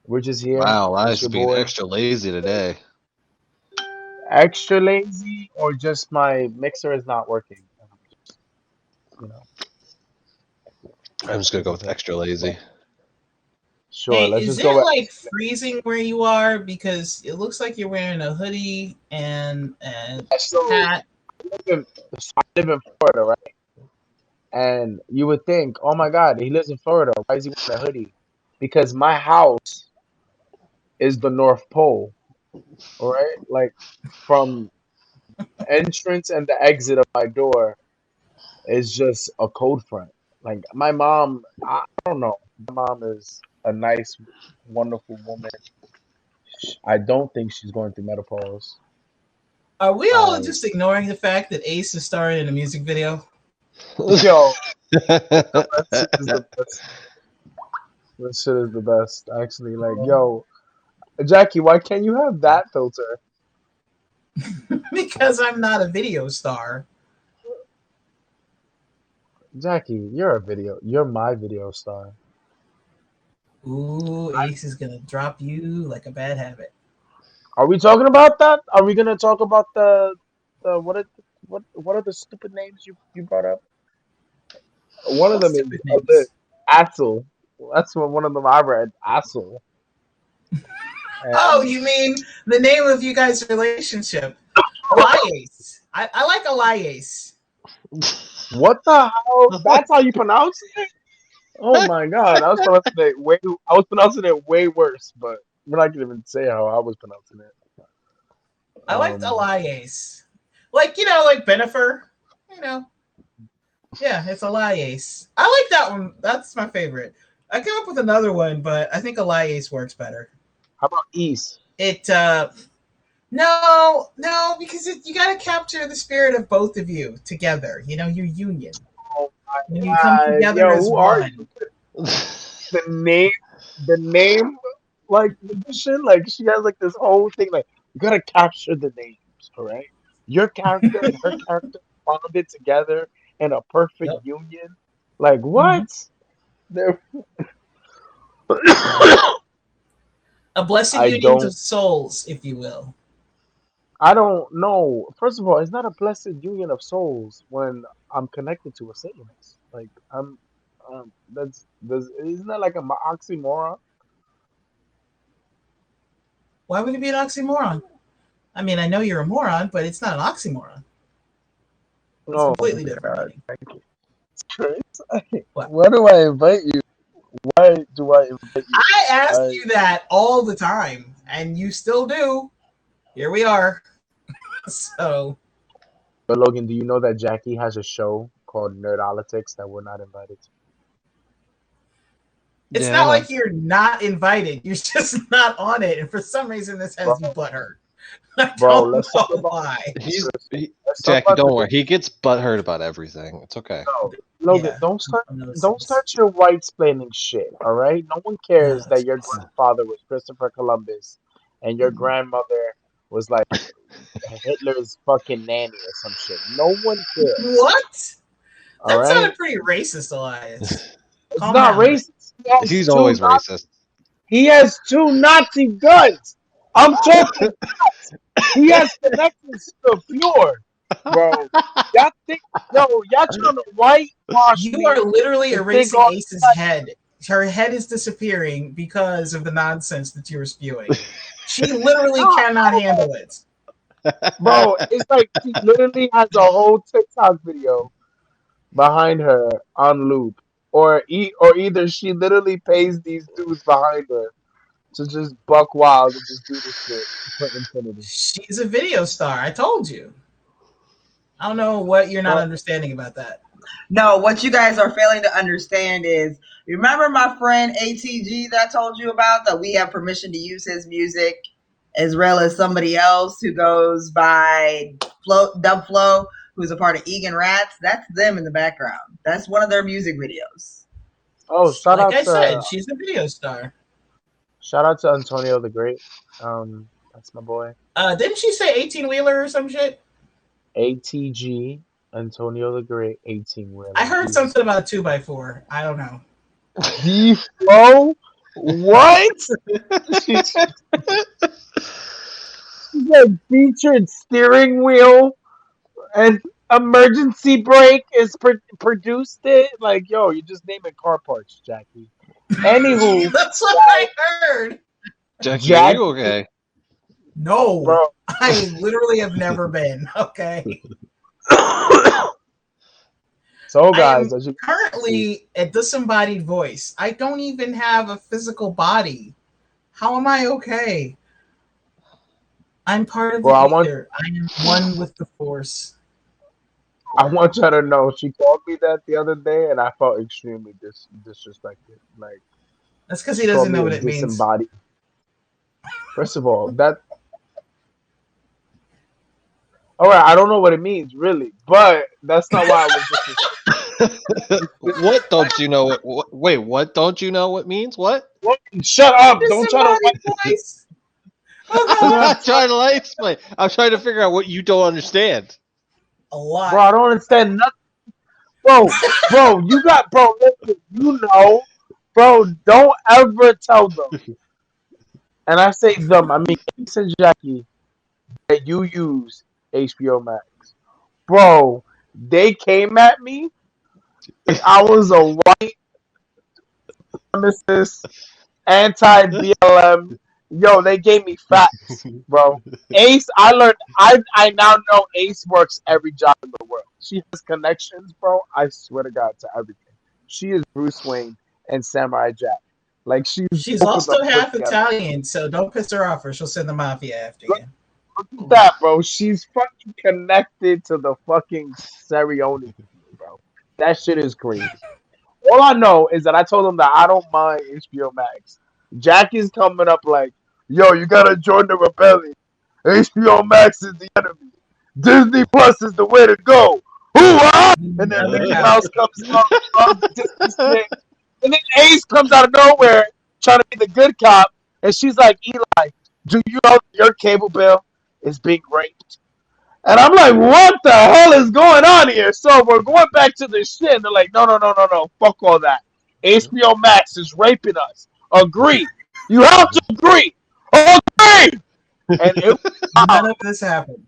We're just here. Wow, It's Liza's your being boy. extra lazy today. Extra lazy, or just my mixer is not working. You know, I'm just gonna this go is with it. extra lazy. Sure, Hey, let's is just go it with like freezing where you are? Because it looks like you're wearing a hoodie and a so hat. so I live in Florida, right? And you would think, oh my God, he lives in Florida. Why is he wearing a hoodie? Because my house is the North Pole, all right? Like from entrance and the exit of my door is just a cold front. Like my mom, I don't know. My mom is a nice, wonderful woman. I don't think she's going through menopause. Are we all Um, just ignoring the fact that Ace is starring in a music video? yo, that shit is the best. That shit is the best. Actually, like, yo, Jackie, why can't you have that filter? Because I'm not a video star. Jackie, you're a video. You're my video star. Ooh, Ace is gonna drop you like a bad habit. Are we talking about that? Are we gonna talk about the what are the stupid names you brought up? One of What them is stupid a bit names? Axel. That's what one of them I read. Axel. Oh, And you mean the name of you guys' relationship? Elias. I like Elias. what the hell? That's how you pronounce it? Oh my God! I was pronouncing it way worse, but we're not gonna even say how I was pronouncing it. I liked Um, Elias. Like, like Benifer. You know. Yeah, it's Elias. I like that one. That's my favorite. I came up with another one, but I think Elias works better. how about East? It no, because you got to capture the spirit of both of you together. Your union Oh my when you come God, together yo, as who are you? one. The name, the name, like magician, like she has like this whole thing. Like you gotta capture the names, all right? Your character and her character bonded together in a perfect Yep. union. Like Hmm. what? They're- A blessed I union don't. of souls, if you will. I don't know. First of all, it's not a blessed union of souls when I'm connected to a Satanist. Like isn't that like a oxymoron? Why would it be an oxymoron? I mean, I know you're a moron, but it's not an oxymoron. It's Oh completely my different God, meaning. thank you. Chris, What? why do I invite you? Why do I invite you? I ask I you that all the time, and you still do. Here we are. So But Logan, do you know that Jackie has a show called Nerdologics that we're not invited to? it's Yeah, I not know. like you're not invited. You're just not on it. And for some reason, this Bro, has you butthurt. I bro, don't let's talk know about why. He's Chris, he, let's talk Jackie. about the Don't worry. day. He gets butthurt about everything. It's okay. No, Logan, Yeah, don't I'm start one of those don't things. start your white splaining shit, all right? No one cares Oh, that your jeez. grandfather was Christopher Columbus and your grandmother was like Hitler's fucking nanny or some shit. No one cares, What? all That right? sounded pretty racist, Elias. It's Calm not down a bit. racist. He's always racist. He has two Nazi guns. I'm talking facts. He has connections to the fjord, bro. Y'all think, yo, y'all trying to whitewash You are me literally and think erasing all Ace's head. Her head is disappearing because of the nonsense that you're spewing. She literally no, cannot handle it. bro. It's like she literally has a whole TikTok video behind her on loop, or either she literally pays these dudes behind her to just buck wild and just do this shit for infinity. She's a video star. I told you. I don't know what you're not Bro, understanding about that. No, what you guys are failing to understand is remember my friend ATG that I told you about that we have permission to use his music as well as somebody else who goes by Dub Flow, who's a part of Egan Rats. That's them in the background. That's one of their music videos. oh, Like I said, she's a video star. shout out to Antonio the Great. That's my boy. Didn't she say 18 wheeler or some shit? ATG, Antonio the Great, 18 I wheeler. heard something about a 2x4. I don't know. D Flow, What? She's like featured steering wheel and emergency brake is produced it. Like, yo, you just name it car parts, Jackie. Anywho, That's what I heard. Jackie, are you okay? No, bro. I literally have never been. Okay. So, I guys, am as you currently a disembodied voice. I don't even have a physical body. How am I okay? I'm part of bro, the ether. I am one with the force. I want you to know she called me that the other day, and I felt extremely disrespected. Like, That's because he she called doesn't me know a what it means. disembodied. First of all right, I don't know what it means really, but that's not why I was What don't you know? Wait, what don't you know? What means what? Shut up! Don't try to. Disembodied voice. Oh I'm god, not trying to explain. I'm trying to figure out what you don't understand. a lot. Bro, I don't understand nothing. Bro, you got, bro, listen, you know, bro, don't ever tell them. And I say them, I mean, Ace and Jackie, that you use HBO Max. Bro, they came at me like I was a white supremacist, anti-BLM. Yo, they gave me facts, bro. Ace, I now know Ace works every job in the world. She has connections, bro. I swear to God, to everything. She is Bruce Wayne and Samurai Jack. Like she's She's both of them also put half together. Italian, so don't piss her off or she'll send the mafia after you. Look at that, bro. She's fucking connected to the fucking Sarioni, bro. That shit is crazy. All I know is that I told him that I don't mind HBO Max. Jackie's coming up like, yo, you gotta join the rebellion. HBO Max is the enemy. Disney Plus is the way to go. Hoo-ah! And then Mickey Mouse comes up, Disney shit. And then Ace comes out of nowhere trying to be the good cop. And she's like, Eli, do you know your cable bill is being raped? And I'm like, what the hell is going on here? So we're going back to this shit. And they're like, no. Fuck all that. HBO Max is raping us. Agree. You have to agree. Agree. And None of this happened.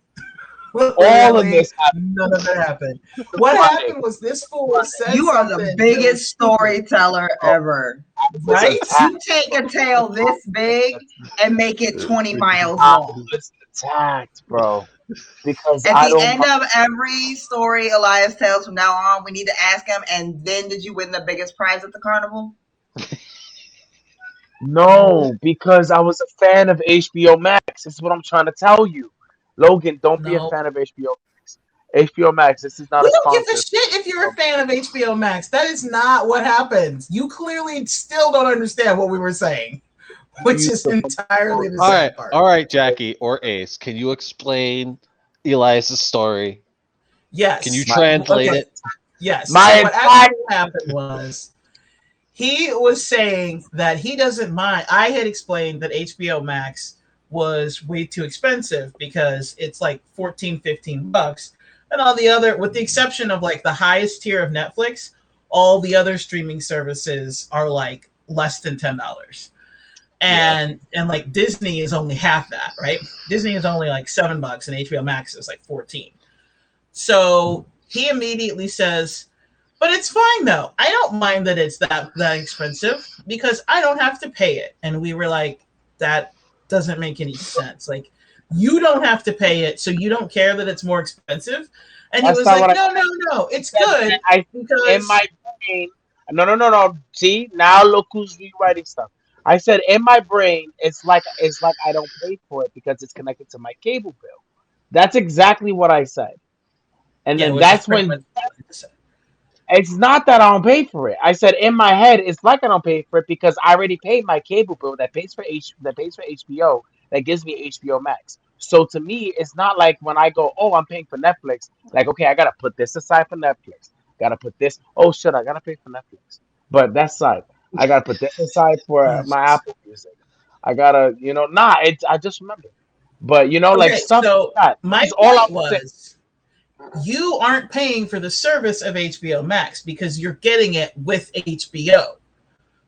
all of this happened. None of it happened. What happened was this fool said You are the something biggest storyteller ever. right? You take a tale this big and make it 20 miles I long. was attacked, bro. Because At I the don't end of every story Elias tells from now on, we need to ask him, and then did you win the biggest prize at the carnival? No, because I was a fan of HBO Max. This is what I'm trying to tell you. Logan, don't be a No. fan of HBO Max. HBO Max, this is not We a don't give a sponsor. shit if you're a fan of HBO Max. That is not what happens. You clearly still don't understand what we were saying, which is entirely the same part. All right, Jackie or Ace, can you explain Elias's story? Yes. Can you translate Okay. it? Yes. My So what actually happened was he was saying that he doesn't mind. I had explained that HBO Max was way too expensive because it's like $14-15, and all the other, with the exception of like the highest tier of Netflix, all the other streaming services are like less than $10. And like Disney is only half that, right? Disney is only like $7 and HBO Max is like 14. So he immediately says, but it's fine though. I don't mind that it's that expensive because I don't have to pay it. And we were like, that doesn't make any sense. Like, you don't have to pay it, so you don't care that it's more expensive. And he That's was not like, what no, it's good. Because In my brain, no. See, now look who's rewriting stuff. I said in my brain, it's like I don't pay for it because it's connected to my cable bill. That's exactly what I said. And Yeah, then which is that's pretty when much what I said. it's not that I don't pay for it. I said in my head, it's like I don't pay for it because I already paid my cable bill that pays for HBO that gives me HBO Max. So to me, it's not like when I go, oh, I'm paying for Netflix. Like, okay, I gotta put this aside for Netflix. Gotta put this. Oh shit, I gotta pay for Netflix. But that's side. I gotta put this aside for my Apple Music. I gotta, I just remember. But like Okay, stuff so like that. my That's all point I'm saying. was, you aren't paying for the service of HBO Max because you're getting it with HBO.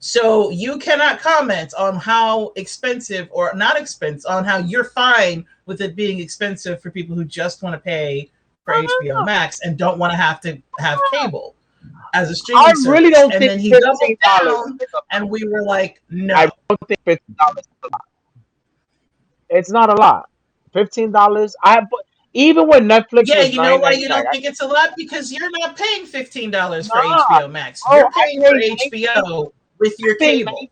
So you cannot comment on how expensive or not expensive, on how you're fine with it being expensive for people who just want to pay for HBO Max and don't want to have cable as a I streaming really service. don't And think then he doubled $15. down, and we were like, I no. don't think $15 is a lot. It's not a lot. $15. Even when Netflix Yeah, was you know why you 9.99. don't think it's a lot? Because you're not paying $15 for Nah, HBO Max. bro, You're paying for HBO with your I pay cable.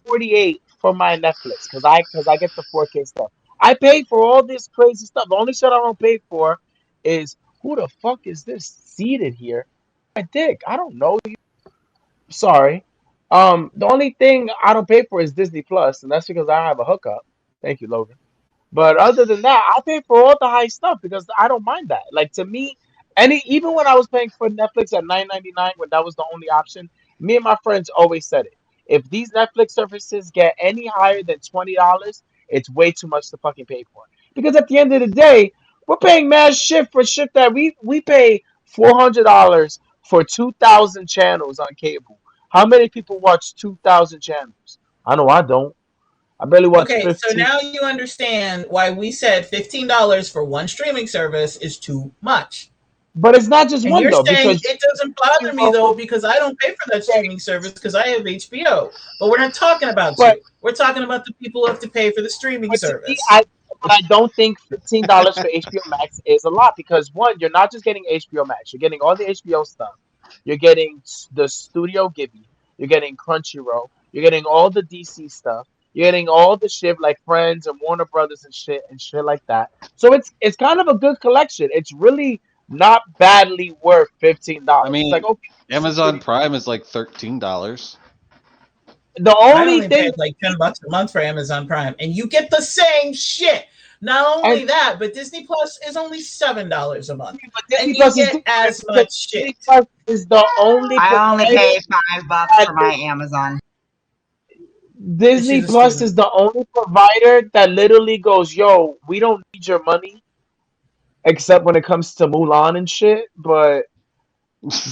19.48 for my Netflix because I get the 4K stuff. I pay for all this crazy stuff. The only shit I don't pay for is who the fuck is this seated here? My dick. I don't know you. Sorry. The only thing I don't pay for is Disney Plus, and that's because I have a hookup. Thank you, Logan. But other than that, I pay for all the high stuff because I don't mind that. Like to me, even when I was paying for Netflix at 9.99 when that was the only option, me and my friends always said it. If these Netflix services get any higher than $20, it's way too much to fucking pay for. Because at the end of the day, we're paying mad shit for shit that we pay $400 for 2,000 channels on cable. How many people watch 2,000 channels? I know I don't. I barely watch Okay, so 15. now you understand why we said $15 for one streaming service is too much. But it's not just And one you're though, saying because it doesn't bother me though because I don't pay for that streaming service because I have HBO. But we're not talking about but you. We're talking about the people who have to pay for the streaming but to me, service. I don't think $15 for HBO Max is a lot because one, you're not just getting HBO Max, you're getting all the HBO stuff, you're getting the Studio Ghibli, you're getting Crunchyroll, you're getting all the DC stuff, you're getting all the shit like Friends and Warner Brothers and shit like that. So it's kind of a good collection. It's really not badly worth I $15. It's like mean, okay, this is Amazon pretty. Prime is like $13. The I only only paid thing like $10 a month for Amazon Prime, and you get the same shit. Not and only that, but Disney Plus is only $7 a month, but Disney and you Plus is get different as because much shit. Disney Plus is the only I only provider pay $5 that for my Amazon. Disney She's a Plus student. is the only provider that literally goes, yo, we don't need your money except when it comes to Mulan and shit, but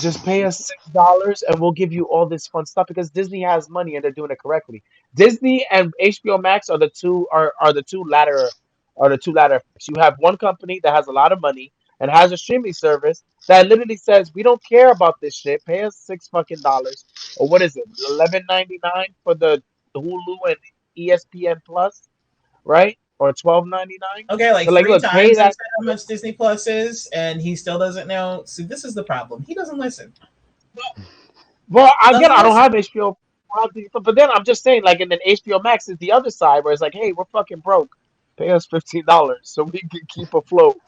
just pay us $6 and we'll give you all this fun stuff because Disney has money and they're doing it correctly. Disney and HBO Max are the two latter effects. You have one company that has a lot of money and has a streaming service that literally says we don't care about this shit. Pay us $6 fucking dollars or what is it, 11.99 for the Hulu and ESPN Plus, right? Or 12.99. Okay, like They're like, three look, pay times I've that. said how much Disney Plus is, and he still doesn't know. See, this is the problem. He doesn't listen. Well, again, Doesn't I don't listen. have HBO, but then I'm just saying, like, and then HBO Max is the other side where it's like, hey, we're fucking broke, pay us $15 so we can keep afloat.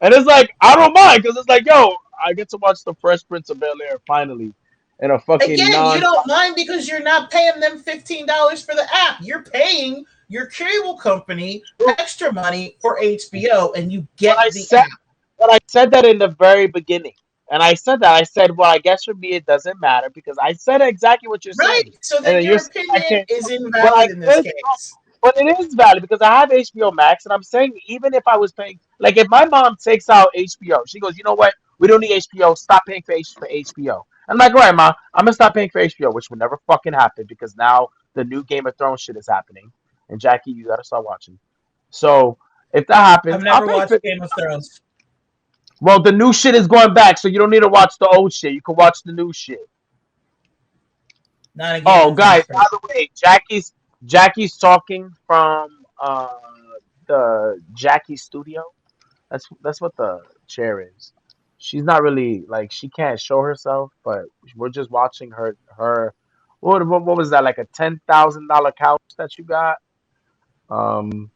And it's like I don't mind because it's like, yo, I get to watch the Fresh Prince of Bel Air finally, in a fucking Again, you non. don't mind because you're not paying them $15 for the app. You're paying your cable company extra money for HBO, and you But get I the said, app. but I said that in the very beginning, and I said that I said, well, I guess for me it doesn't matter because I said exactly what you're Right. saying, So and then then you're your saying I opinion can't. is But I invalid in this could. case. But it is valid because I have HBO Max, and I'm saying even if I was paying, like if my mom takes out HBO, she goes, you know what? We don't need HBO. Stop paying for HBO. I'm like, all right, mom, I'm gonna stop paying for HBO, which will never fucking happen because now the new Game of Thrones shit is happening, and Jackie, you gotta start watching. So if that I've happens, I'll never pay for watched it. Game of Thrones. Well, the new shit is going back, so you don't need to watch the old shit. You can watch the new shit. Not a Game Oh, of Thrones guys, by person. the way, Jackie's talking from the Jackie studio. That's what the chair is. She's not really like she can't show herself, but we're just watching her. What was that like a $10,000 couch that you got? Um,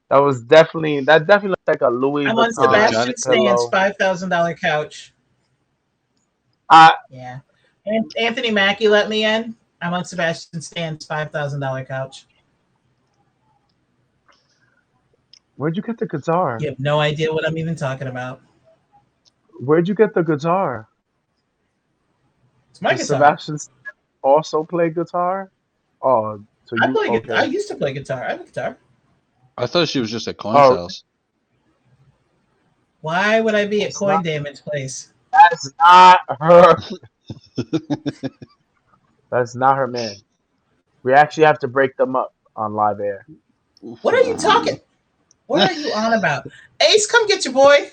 that definitely looks like a Louis I'm on With the Vuitton Johnny Sebastian Stan's pillow. $5,000 couch. I Yeah. And Anthony Mackie let me in. I'm on Sebastian Stan's $5,000 couch. Where'd you get the guitar? You have no idea what I'm even talking about. Where'd you get the guitar? It's my Does guitar. Sebastian also play guitar? Oh, so I you play guitar. I okay? used to play guitar. I have a guitar. I thought she was just at Coin's Oh, house. Why would I be at that's Coin not Damage Place? that's not her. That's not her man. We actually have to break them up on live air. What are you talking? What are you on about? Ace, come get your boy.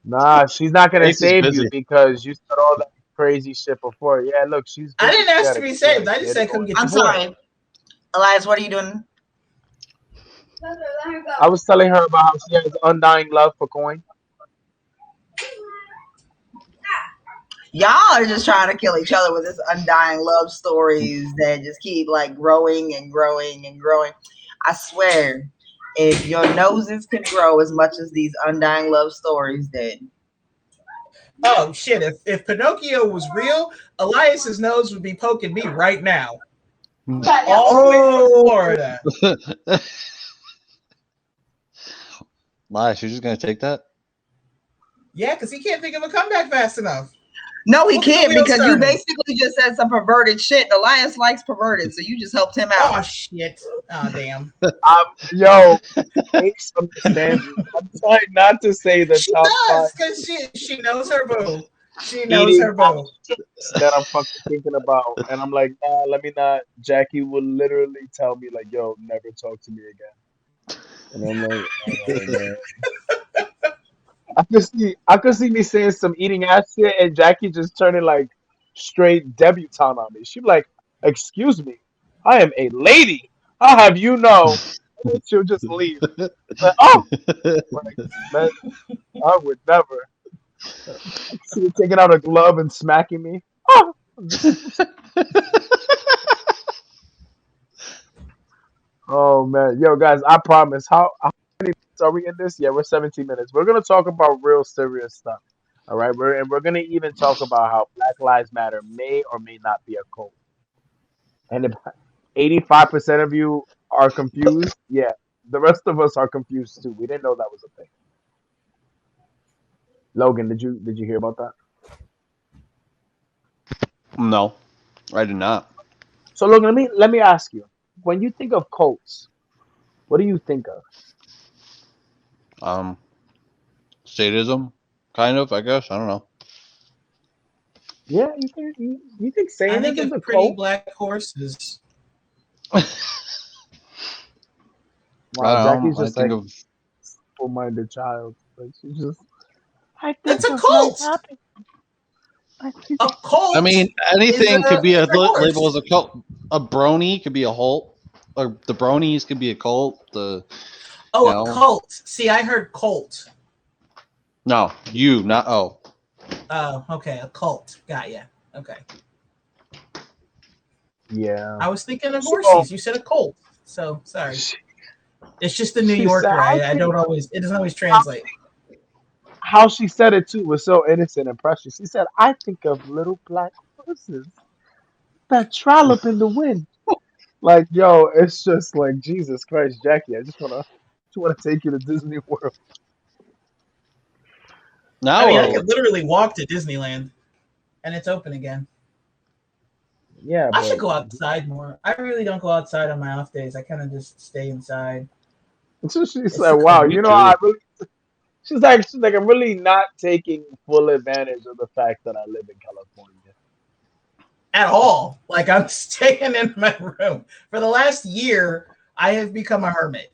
Nah, she's not gonna Ace is save you busy. because you said all that crazy shit before. Yeah, look, she's I busy. didn't ask to be saved. I just said come get I'm your boy. sorry. Elias, what are you doing? I was telling her about how she has undying love for coin. Y'all are just trying to kill each other with this undying love stories that just keep like growing and growing and growing. I swear, if your noses could grow as much as these undying love stories did. Oh shit! If Pinocchio was real, Elias's nose would be poking me right now. All the way from Florida. Lies, you're just gonna take that? Yeah, because he can't think of a comeback fast enough. No, he Look at the can't wheels because you turning. basically just said some perverted shit. Elias likes perverted, so you just helped him Oh out. shit! Oh damn! Yo, Ace understands me. I'm trying not to say the She top does 5 because she knows her boo. She knows eating her boo. options that I'm fucking thinking about, and I'm like, nah, let me not. Jackie will literally tell me like, yo, never talk to me again, and I'm like, oh man. I could see me saying some eating ass shit, and Jackie just turning like straight debutante on me. She'd be like, "Excuse me, I am a lady. I'll have you know." And then she'll just leave. Like, oh, like, man, I would never. I see her taking out a glove and smacking me. Oh, oh man, yo guys, I promise. How many minutes are we in this? Yeah, we're 17 minutes. We're gonna talk about real serious stuff. All right, we're gonna even talk about how Black Lives Matter may or may not be a cult. And if 85% of you are confused, yeah, the rest of us are confused too. We didn't know that was a thing. Logan, did you hear about that? No, I did not. So Logan, let me ask you. When you think of cults, what do you think of? Sadism, kind of, I guess. I don't know. Yeah, you think I think Satanism's of a pretty cult? black horses. I Wow, don't Jackie's know. I just think like of. simple-minded child. Like she's just. I That's think a of like cult. happy. I think. A cult I mean, is anything could be a a horse. label as a cult. A brony could be a cult. Or the bronies could be a cult. The Oh, you a know, cult. See, I heard cult. no, you not. Oh, Oh, okay, a cult. Got ya. Okay. Yeah. I was thinking of So horses. You said a colt. So sorry. she, It's just the New she said, Yorker. I I think don't always it doesn't always how, translate. how she said it too was so innocent and precious. She said, I think of little black horses that trollop in the wind. Like, yo, it's just like Jesus Christ, Jackie. I just wanna take you to Disney World. I now mean, I or could literally walk to Disneyland and it's open again. Yeah, I should but go outside more. I really don't go outside on my off days. I kind of just stay inside. so she It's said, the wow, me you know, too. I really she's like, I'm really not taking full advantage of the fact that I live in California. at all. Like I'm staying in my room. For the last year, I have become a hermit.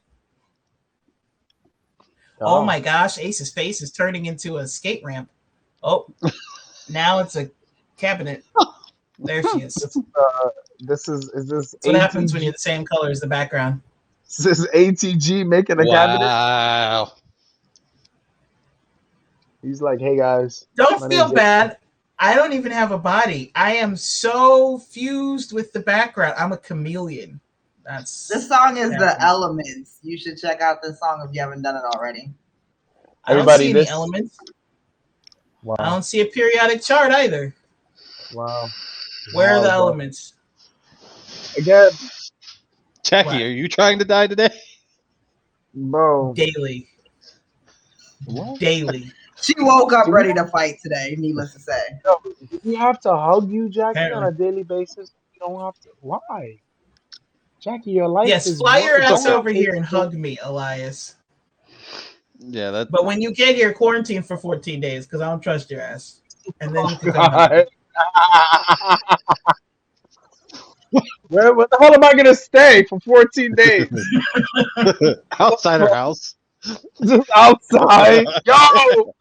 Oh Oh. my gosh, Ace's face is turning into a skate ramp. Oh, now it's a cabinet. There she is. This That's is is this what happens when ATG? you're the same color as the background. Is this ATG making a cabinet? wow. He's like, hey guys, Don't my feel name's ATG. bad. I don't even have a body. I am so fused with the background. I'm a chameleon. This That's song is The happening. Elements. You should check out this song if you haven't done it already. I don't Everybody, see any this elements. I wow, don't see a periodic chart either. wow, Where are the wow, bro. elements? Again, Jackie, What? are you trying to die today? bro, Daily. what? Daily. She woke up Do we ready to fight today, needless to say. do we have to hug you, Jackie, on Apparently. a daily basis? You don't have to. Why, Jackie? Your life Yes, is fly your it's ass only over here and 18 hug me, Elias. Yeah, that. But when you get here, quarantine for 14 days because I don't trust your ass. And then Oh you can come hug me. God. Where the hell am I gonna stay for 14 days? Outside her house. Just outside. Yo,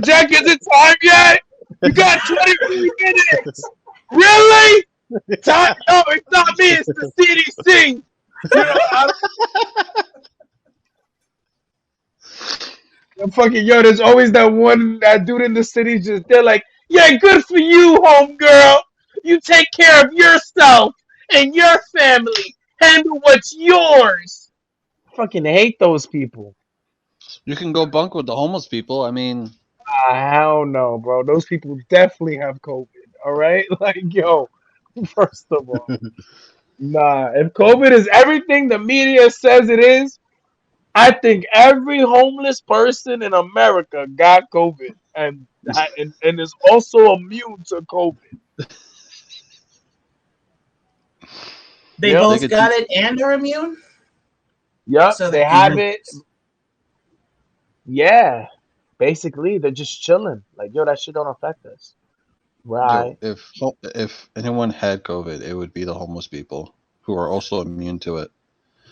Jack, is it time yet? You got 23 minutes. Really? Time? No, it's not me. It's the CDC. You know, there's always that dude in the city just they're like, yeah, good for you, homegirl. You take care of yourself and your family. Handle what's yours. Fucking hate those people. You can go bunk with the homeless people. I mean, Hell no, bro. Those people definitely have COVID. All right, like yo. First of all, nah. If COVID is everything the media says it is, I think every homeless person in America got COVID and is also immune to COVID. They Yep. both got it and are immune. Yep, So they have it. Yeah, basically they're just chilling. Like yo, that shit don't affect us. Right. if anyone had COVID, it would be the homeless people who are also immune to it.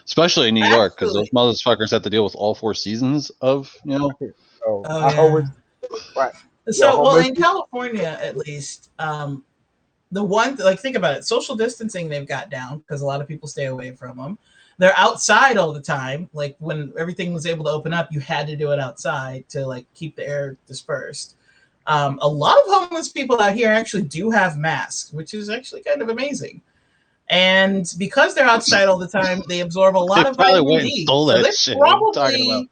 Especially in New York, because those motherfuckers have to deal with all 4 seasons of, So Oh, I yeah. always right. So, well, in California, at least, the one, like, think about it, social distancing they've got down because a lot of people stay away from them. They're outside all the time. Like, when everything was able to open up, you had to do it outside to, like, keep the air dispersed. A lot of homeless people out here actually do have masks, which is actually kind of amazing. And because they're outside all the time, they absorb a lot of vitamin D. So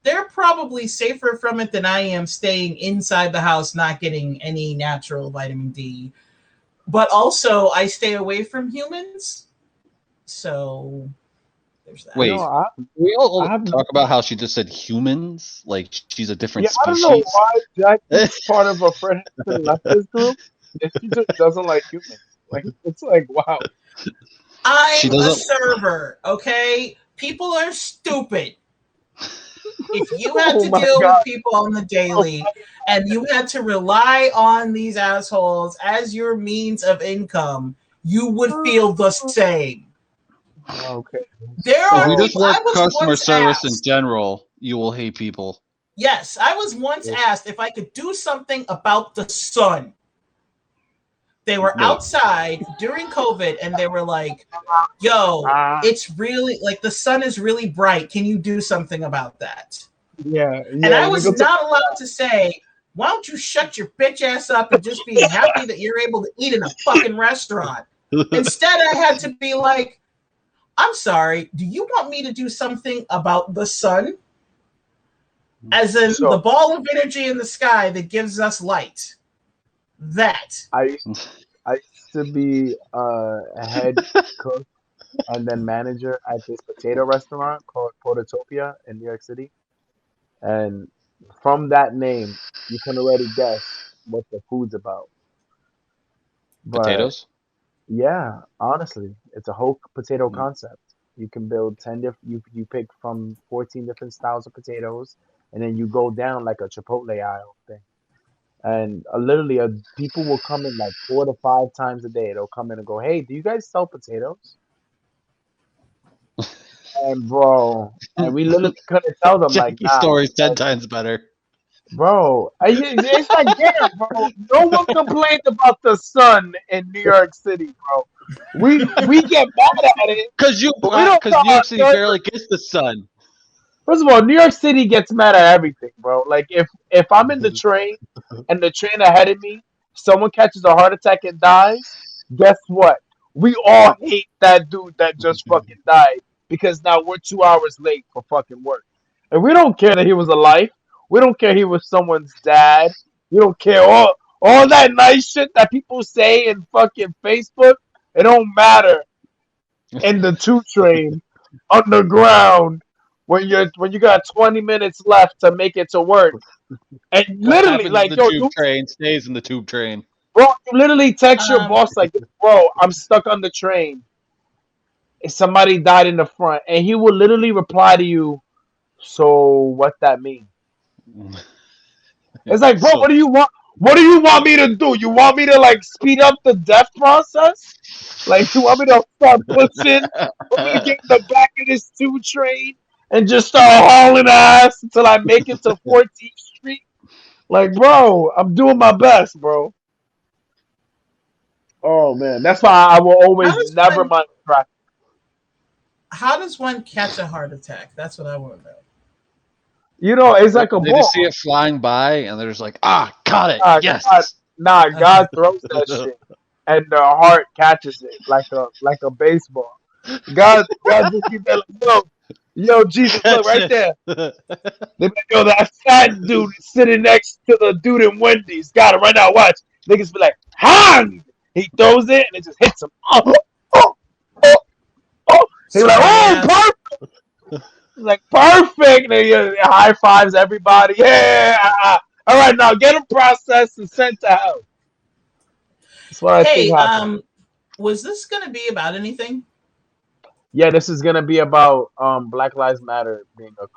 they're probably safer from it than I am staying inside the house, not getting any natural vitamin D. But also, I stay away from humans. So there's that. Wait, we all talk about how she just said humans, like she's a different species. I don't know why Jack is part of a friend left this group. If she just doesn't like humans. Like it's like wow. I'm a server, okay? People are stupid. If you had to deal with people on the daily and you had to rely on these assholes as your means of income, you would feel the same. Okay. If you just work customer service in general, you will hate people. Yes, I was once asked if I could do something about the sun. They were outside during COVID and they were like, yo, it's really like the sun is really bright. Can you do something about that? Yeah. And I was not allowed to say, why don't you shut your bitch ass up and just be happy that you're able to eat in a fucking restaurant? Instead, I had to be like, I'm sorry, do you want me to do something about the sun? As in the ball of energy in the sky that gives us light. That. I used to be a head cook and then manager at this potato restaurant called Portotopia in New York City. And from that name, you can already guess what the food's about. But, potatoes? Yeah, honestly, it's a whole potato concept. You can build 10 different. You pick from 14 different styles of potatoes, and then you go down like a Chipotle aisle thing. And literally, people will come in like 4 to 5 times a day. They'll come in and go, "Hey, do you guys sell potatoes?" And bro, and we literally couldn't tell them like, "Nah." Story's 10 times better. Bro, it's like yeah, bro. No one complained about the sun in New York City, bro. We get mad at it because New York City barely gets the sun. First of all, New York City gets mad at everything, bro. Like if I'm in the train and the train ahead of me, someone catches a heart attack and dies, guess what? We all hate that dude that just fucking died because now we're 2 hours late for fucking work. And we don't care that he was alive. We don't care he was someone's dad. We don't care all that nice shit that people say in fucking Facebook. It don't matter in the 2 train underground. When you got 20 minutes left to make it to work, and literally like the tube train stays in the tube train, bro. You literally text your boss like, "Bro, I'm stuck on the train. Somebody died in the front," and he will literally reply to you. So what that mean? It's like, bro, what do you want? What do you want me to do? You want me to like speed up the death process? Like you want me to start pushing? Want me to get in the back of this 2 train and just start hauling ass until I make it to 14th Street? Like, bro, I'm doing my best, bro. Oh man, that's why I will How always does never one mind traffic. how does one catch a heart attack? That's what I want to know. You know, it's like a They just see ball. it flying by, and they're just like, caught it. Nah, God, Yes. nah, God throws that shit, and the heart catches it like a baseball. God just keep that like, yo, Jesus, look Catch right it. there. They be like, yo, that fat dude is sitting next to the dude in Wendy's. Got it right now. Watch. Niggas be like, hang! He throws it and it just hits him. Oh, oh, oh, oh. He be So like, let me oh, ask. perfect. He's like, perfect. And he high fives everybody. Yeah. All right, now get him processed and sent to hell. That's what I think Hey, happened. was this gonna be about anything? Yeah, this is gonna be about Black Lives Matter being a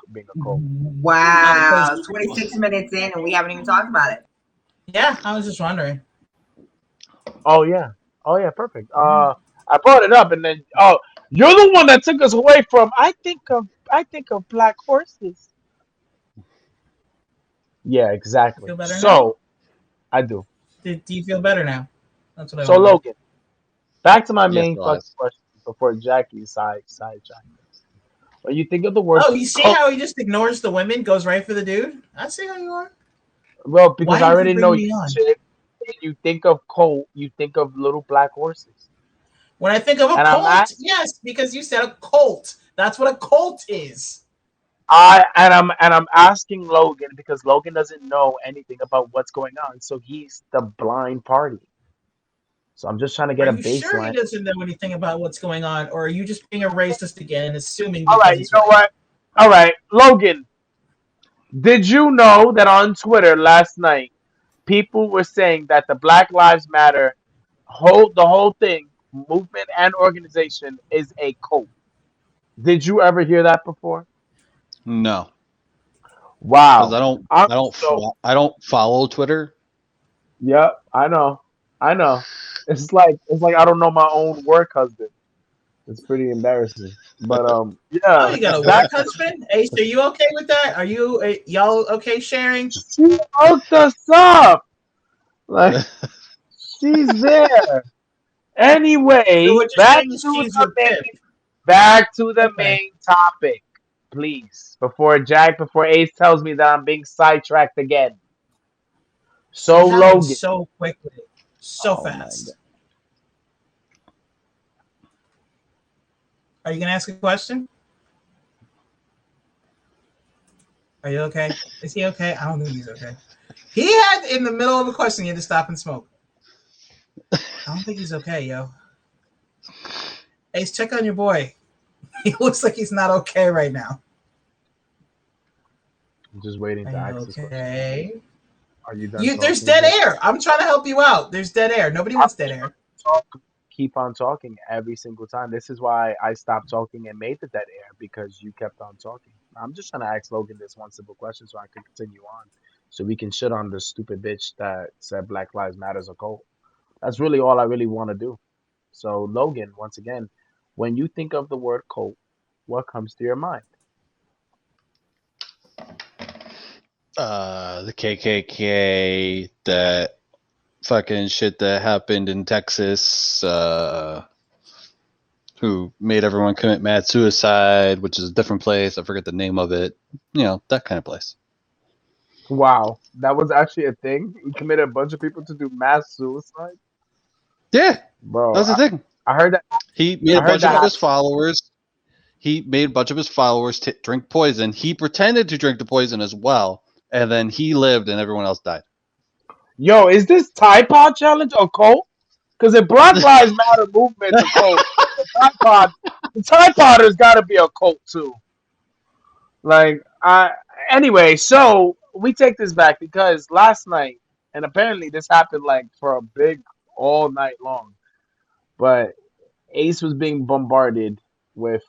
cult. No, because Wow. 26 minutes in and we haven't even talked about it. yeah, I was just wondering. Oh yeah. Oh yeah, perfect. I brought it up and then you're the one that took us away from I think of black horses. Yeah, You exactly. feel better now? So I do. Do you feel better now? That's what I So want to know. Logan, back to my Yes, main fucking Elias. question before Jackie sidetracked us. When you think of the word Oh, you see cult, how he just ignores the women, goes right for the dude? I see how you are. well, because Why I did you already know bring you me on? shit. When you think of cult, you think of little black horses. When I think of a And I'm cult, at yes, because you said a cult. That's what a cult is. I'm asking Logan because Logan doesn't know anything about what's going on, so he's the blind party. So I'm just trying to Are get a you sure he baseline. doesn't know anything about what's going on, or are you just being a racist again and assuming All because right, you he's know white? what? All right, Logan, did you know that on Twitter last night people were saying that the Black Lives Matter the whole thing, movement and organization is a cult? Did you ever hear that before? No, because Wow. I'm so I don't follow Twitter. yep, I know. I know. It's like I don't know my own work husband. It's pretty embarrassing. But Oh, yeah, you got a back work husband? Ace, are you okay with that? Are you y'all okay sharing? she hooked us up. Like she's there. So Anyway, what you're saying is she's your pimp. back to the Okay. main topic, please. Before Ace tells me that I'm being sidetracked again. It So happened Logan. so quickly, so Oh my god. fast. Are you gonna ask a question? Are you okay? Is he okay? I don't think he's okay. He had in the middle of a question, he had to stop and smoke. I don't think he's okay, yo. Ace, check on your boy. He looks like he's not okay right now. I'm just waiting Are to you ask this question. okay? Are you done There's talking, dead Jake? air. I'm trying to help you out. There's dead air. Nobody I'm wants dead trying air. to talk, keep on talking every single time. This is why I stopped talking and made the dead air because you kept on talking. I'm just trying to ask Logan this one simple question so I can continue on, so we can shit on the stupid bitch that said Black Lives Matters a cult. That's really all I really want to do. So Logan, once again, when you think of the word cult, what comes to your mind? The KKK, that fucking shit that happened in Texas, who made everyone commit mad suicide, which is a different place. I forget the name of it. You know, that kind of place. Wow, that was actually a thing. He committed a bunch of people to do mass suicide, Yeah, bro. that's the thing. I heard that. He made I a heard bunch that of his happened. followers. He made a bunch of his followers drink poison. He pretended to drink the poison as well, and then he lived, and everyone else died. Yo, is this Tide Pod challenge a cult? Because if Black Lives Matter movement's a cult, the Tide Podder's got to be a cult too. Like, anyway, so we take this back because last night, and apparently this happened like for a big all night long, but Ace was being bombarded with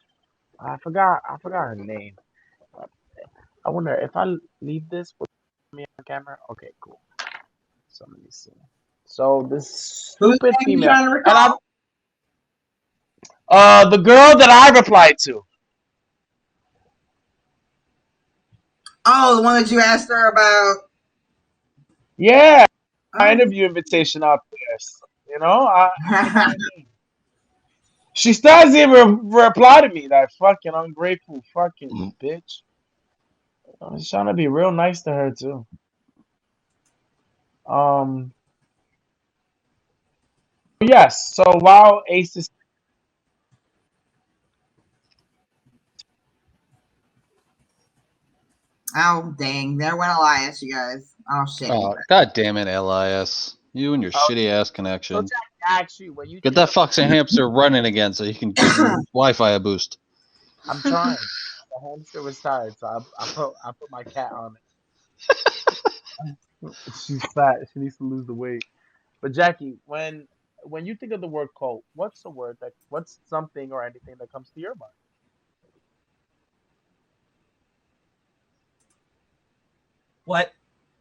I forgot her name. I wonder if I leave this with me on camera. Okay, cool. So let me see. So this Who's stupid name you female, trying to and recall? the girl that I replied to. Oh, the one that you asked her about. Yeah, my Oh. interview invitation out there. You know, I mean, she still hasn't even reply to me. That fucking ungrateful fucking bitch. I was trying to be real nice to her too. Yes. So while Ace is Oh, dang. There went Elias, you guys. Oh, shit. Oh, God damn it, LIS. You and your shitty ass so connection. Jack, actually, when you Get think that foxy hamster running again so you can give your Wi-Fi a boost. I'm trying, the hamster was tired, so I put my cat on it. She's fat. She needs to lose the weight. But Jackie, when you think of the word cult, what's something or anything that comes to your mind? What?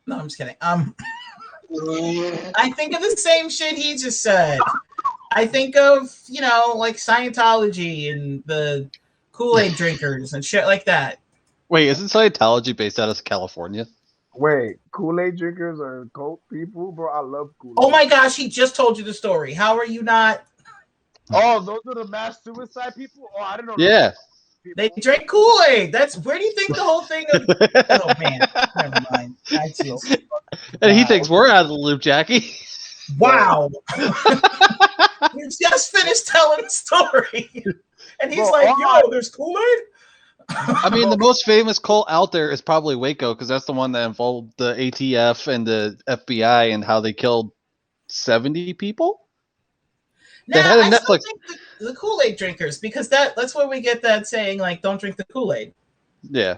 No, I'm just kidding. I think of the same shit he just said. I think of, like Scientology and the Kool-Aid drinkers and shit like that. Wait, isn't Scientology based out of California? Wait, Kool-Aid drinkers are cult people, bro. I love Kool-Aid. Oh my gosh, he just told you the story. How are you not? Oh, those are the mass suicide people. Oh, I didn't know. Yeah. They drank Kool-Aid. Where do you think the whole thing of? Oh man, never mind. I just And he thinks we're out of the loop, Jackie. wow. You just finished telling the story, and he's like, "Yo, there's Kool-Aid." I mean, the most famous cult out there is probably Waco because that's the one that involved the ATF and the FBI and how they killed 70 people. Nah, had a I still Netflix- think the Kool-Aid drinkers, because that's where we get that saying, like, don't drink the Kool-Aid. Yeah.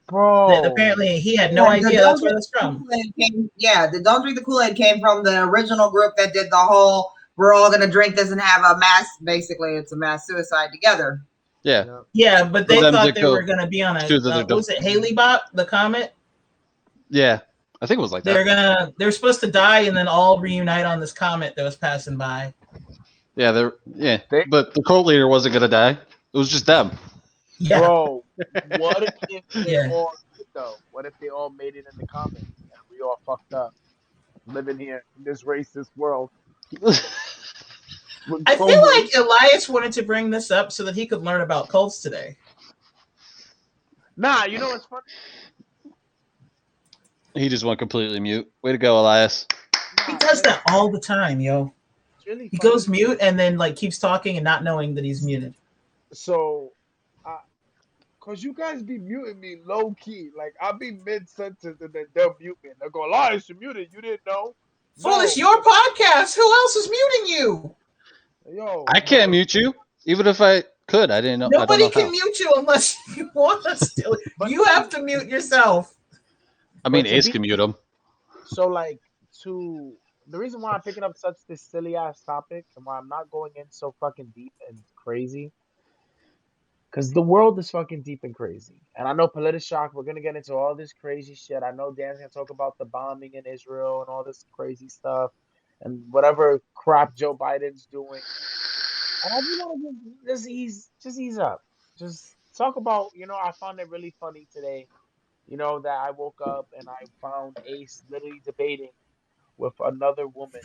Bro, Apparently, he had no idea that's where that's from. The Don't Drink the Kool-Aid came from the original group that did the whole, we're all going to drink this and have a mass, basically, it's a mass suicide together. Yeah. Yeah, but they them thought to they go were going to be on a, choose that they're what was it, Haley Bot, the comet? Yeah. I think it was like that. They're supposed to die and then all reunite on this comet that was passing by. Yeah, but the cult leader wasn't gonna die. It was just them. Yeah. Bro, what if they Yeah. all did though? What if they all made it in the comments and we all fucked up living here in this racist world? I feel like Elias wanted to bring this up so that he could learn about cults today. Nah, you know what's funny? He just went completely mute. Way to go, Elias. He does that all the time, yo. It's really He funny. goes mute and then like keeps talking and not knowing that he's muted. So, cause you guys be muting me low key. Like I'll be mid sentence and then they'll mute me. And they'll go, "Elias, you're muted. You didn't know." Fool, it's your podcast. Who else is muting you? Yo, I can't mute you, even if I could. I didn't know. Nobody I don't know can how. mute you unless you want us to. You have to mute yourself. I mean, But to Ace be- can mute him. So like the reason why I'm picking up such this silly ass topic and why I'm not going in so fucking deep and crazy, because the world is fucking deep and crazy. And I know Politishock, we're gonna get into all this crazy shit. I know Dan's gonna talk about the bombing in Israel and all this crazy stuff and whatever crap Joe Biden's doing. And I just want to just ease up. Just talk about, I found it really funny today, that I woke up and I found Ace literally debating with another woman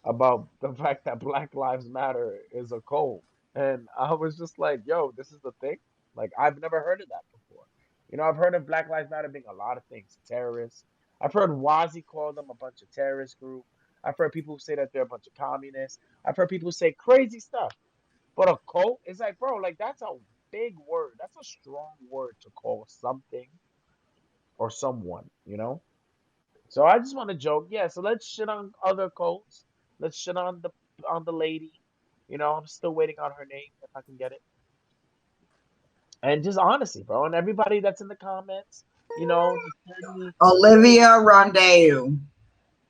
about the fact that Black Lives Matter is a cult. And I was just like, yo, this is the thing? Like, I've never heard of that before. I've heard of Black Lives Matter being a lot of things, terrorists. I've heard Wazi call them a bunch of terrorist group. I've heard people say that they're a bunch of communists. I've heard people say crazy stuff. But a cult is like, bro, like that's a big word. That's a strong word to call something or someone. So I just want to joke. Yeah, so let's shit on other cults. Let's shit on the lady. I'm still waiting on her name if I can get it. And just honesty, bro. And everybody that's in the comments, the 30, Olivia Rondeau.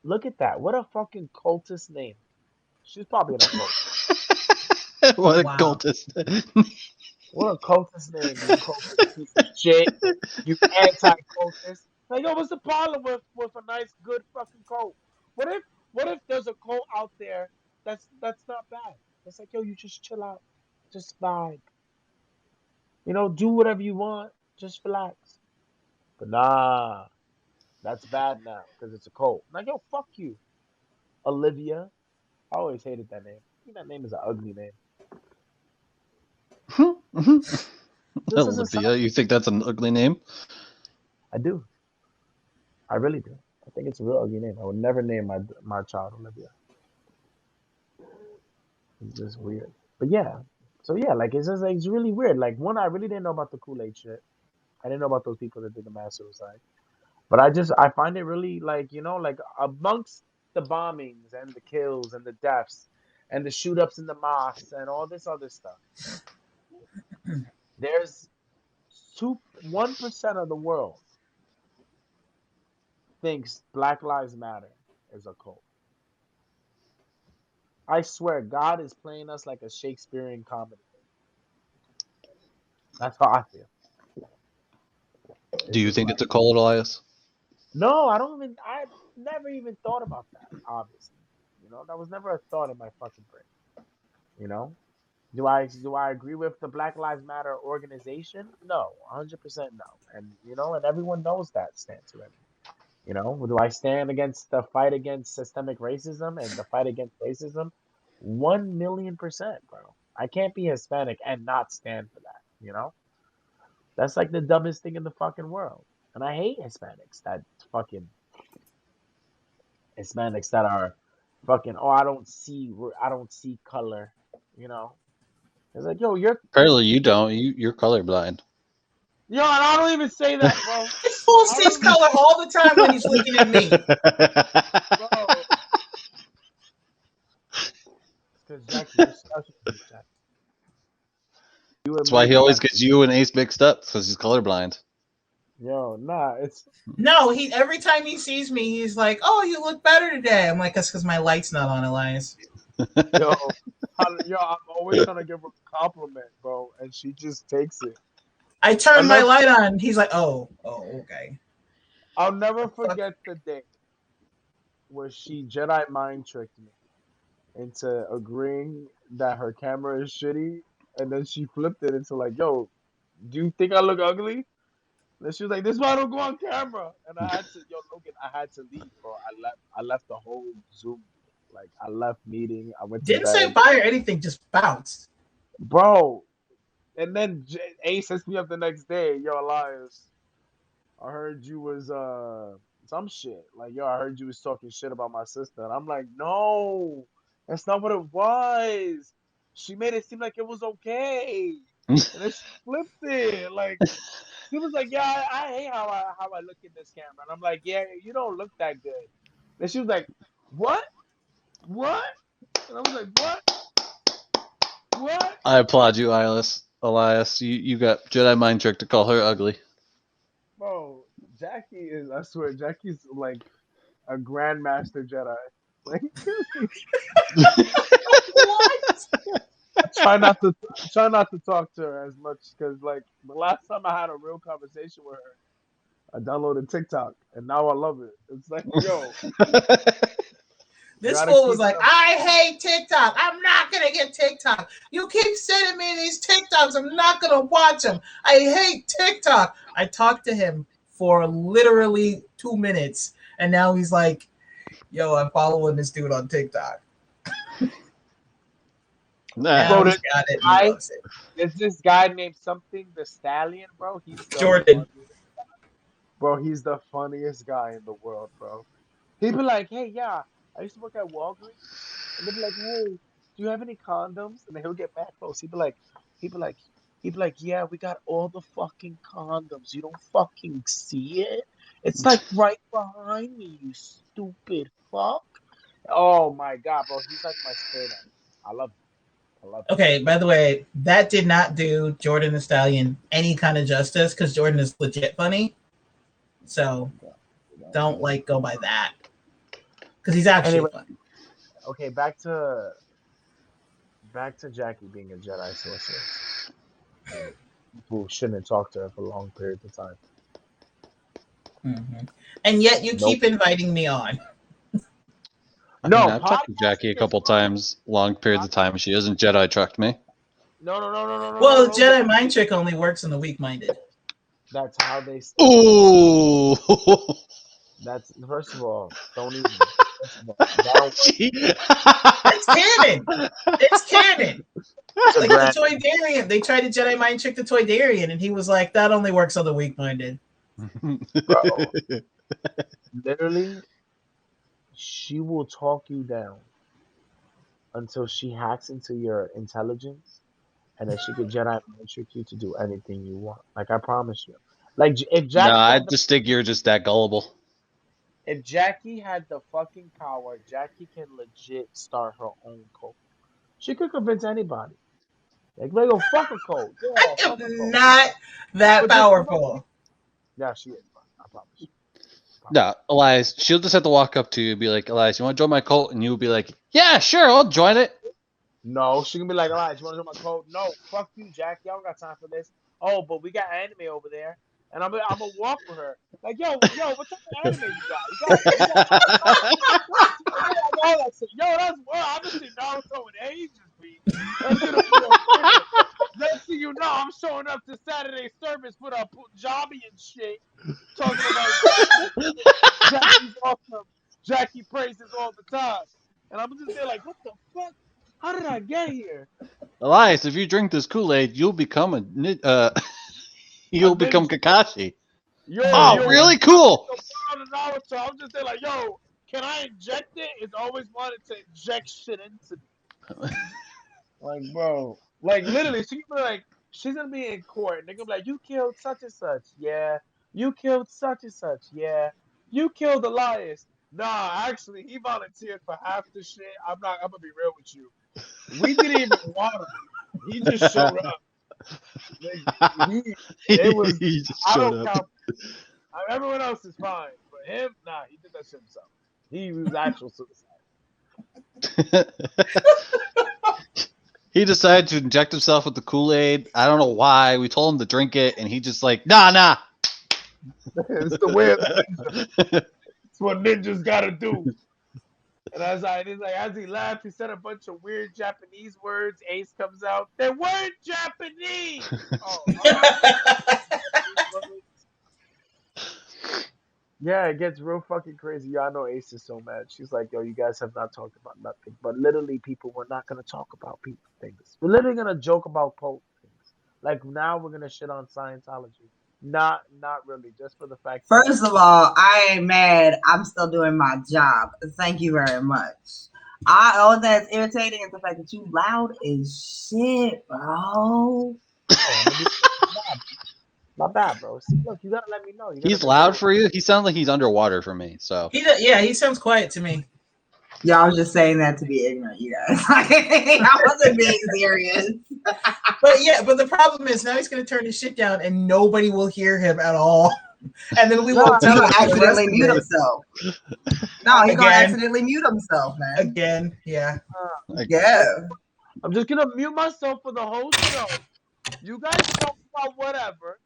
look at that. What a fucking cultist name. She's probably in a cult. What a Wow. cultist. What a cultist name, you cultist piece of shit. You anti-cultist. Like, yo, what's the problem with a nice, good fucking cult? What if there's a cult out there that's not bad? It's like, yo, you just chill out, just vibe. Do whatever you want, just relax. But nah, that's bad now because it's a cult. Like, yo, fuck you, Olivia. I always hated that name. I think that name is an ugly name. Just as a side, Olivia, you think that's an ugly name? I do. I really do. I think it's a real ugly name. I would never name my child Olivia. It's just weird. But yeah. So yeah, like it's just like it's really weird. Like one, I really didn't know about the Kool-Aid shit. I didn't know about those people that did the mass suicide. But I find it really like, like amongst the bombings and the kills and the deaths and the shoot ups in the mosques and all this other stuff, there's 1% of the world thinks Black Lives Matter is a cult. I swear God is playing us like a Shakespearean comedy. That's how I feel. Do you think it's a cult, Elias? No, I never even thought about that, obviously. That was never a thought in my fucking brain. Do I agree with the Black Lives Matter organization? No, 100% no. And everyone knows that stance already. Do I stand against the fight against systemic racism and the fight against racism? 1,000,000%, bro. I can't be Hispanic and not stand for that. That's like the dumbest thing in the fucking world. And I hate Hispanics that are fucking, oh, I don't see color. It's like, yo, Apparently you don't. You're colorblind. and I don't even say that, bro. This fool sees color all the time when he's looking at me. Bro. Because Jackie, you're special to me, Jackie. That's why he always gets you and Ace mixed up, because he's colorblind. Yo, nah, it's No, every time he sees me, he's like, "Oh, you look better today." I'm like, "That's because my light's not on, Elias." yo, I'm always trying to give her a compliment, bro, and she just takes it. I turn my light on. He's like, "Oh, okay." I'll never forget the day where she Jedi mind tricked me into agreeing that her camera is shitty, and then she flipped it into like, "Yo, do you think I look ugly?" And she was like, "This is why I don't go on camera." And I had to, Logan, I had to leave, bro. I left the whole Zoom. Like, I left meeting. I went to Didn't say bed, bye or anything. Just bounced. bro. And then Ace hits me up the next day. Yo, Elias, I heard you was some shit. Like, yo, I heard you was talking shit about my sister. And I'm like, no, that's not what it was. She made it seem like it was okay. And then she flipped it. Like, she was like, yeah, I hate how I look in this camera. And I'm like, yeah, you don't look that good. And she was like, what? What? And I was like, what? I applaud you, Elias. You got Jedi mind trick to call her ugly. Bro, Jackie is, I swear, Jackie's like a grandmaster Jedi. Like, What? try not to talk to her as much because like the last time I had a real conversation with her, I downloaded TikTok and now I love it. It's like, yo, This gotta fool was keep like, up. "I hate TikTok. I'm not gonna get TikTok. You keep sending me these TikToks. I'm not gonna watch them. I hate TikTok." I talked to him for literally 2 minutes, and now he's like, "Yo, I'm following this dude on TikTok." Nah. Bro, Now he's got it. And he loves it. there's this guy named something the Stallion, bro. Jordan. He's the funniest guy in the world, bro. He'd be like, hey, yeah, I used to work at Walgreens. And they'd be like, hey, do you have any condoms? And then he'll get mad close. He'd be like, yeah, we got all the fucking condoms. You don't fucking see it? It's like right behind me, you stupid fuck. Oh my god, bro. He's like my spirit animal. I love him. Okay, by the way, that did not do Jordan the Stallion any kind of justice because Jordan is legit funny. So don't go by that because he's actually funny. Okay, back to Jackie being a Jedi sorceress. People shouldn't talk to her for long periods of time. Mm-hmm. And yet you keep inviting me on. I mean, No, I've talked to Jackie a podcasting is couple fun. times, long periods of time. She hasn't Jedi trucked me. No. Well, Jedi mind trick only works on the weak-minded. That's how they. Ooh. That's first of all, don't even. First of all, that'll work. It's canon. It's canon. It's a Like the grand- Toydarian, they tried to Jedi mind trick the Toydarian, and he was like, "That only works on the weak-minded." Bro. Literally, she will talk you down until she hacks into your intelligence, and then she could Jedi mind trick you to do anything you want. Like I promise you. Like if No, Jackie, I had the, just think you're just that gullible. if Jackie had the fucking power, Jackie can legit start her own cult. She could convince anybody. Like, yo, fuck a cult. Yeah, I fuck a am cult. not that But just powerful. Yeah, she is. I promise you. No, Elias, she'll just have to walk up to you and be like, Elias, you want to join my cult? And you'll be like, yeah, sure, I'll join it. No, she can be like, alright, you want to join my code? No, fuck you, Jackie. I don't got time for this. Oh, but we got anime over there. And I'm gonna walk with her. Like, yo, what type of anime you got? All that shit. Yo, that's well, I haven't seen Naruto in ages, B. That's gonna be a Next thing you know, I'm showing up to Saturday service with a Punjabi and shit. Talking about Jackie's awesome. Jackie praises all the time. And I'm just there like, what the fuck? How did I get here? Elias, if you drink this Kool-Aid, you'll become you'll become Kakashi. Yo, Really cool. Naruto, I'm just there like, yo, can I inject it? It's always wanted to inject shit into me. Like, bro. Like, literally, she's gonna be in court, and they're gonna be like, you killed such and such. Yeah. You killed such and such. Yeah. You killed Elias. Nah, actually, he volunteered for half the shit. I'm gonna be real with you. We didn't even want him. He just showed up. Like, it was. He just I showed don't up. count. Everyone else is fine, but him, nah, he did that shit himself. He was actual suicide. He decided to inject himself with the Kool-Aid. I don't know why. We told him to drink it, and he just like, nah. It's the way of the ninja. It's what ninjas gotta do. And as he laughed, he said a bunch of weird Japanese words. Ace comes out. They weren't Japanese. Yeah, it gets real fucking crazy. Yeah, I know Ace is so mad. She's like, yo, you guys have not talked about nothing. But literally, people, we're not going to talk about things. We're literally going to joke about Pope things. Like, now we're going to shit on Scientology. Not really, just for the fact that... First of all, I ain't mad. I'm still doing my job. Thank you very much. All that's irritating is the fact that you loud as shit, bro. Not bad, bro. See, look, you gotta let me know. He's loud for you. He sounds like he's underwater for me. So he sounds quiet to me. Yeah, I was just saying that to be ignorant, you guys. I wasn't being serious. But the problem is now he's gonna turn his shit down and nobody will hear him at all. And then we won't accidentally mute himself. No, he's gonna accidentally mute himself, man. Again, yeah. Yeah. I'm just gonna mute myself for the whole show. You guys talk about whatever.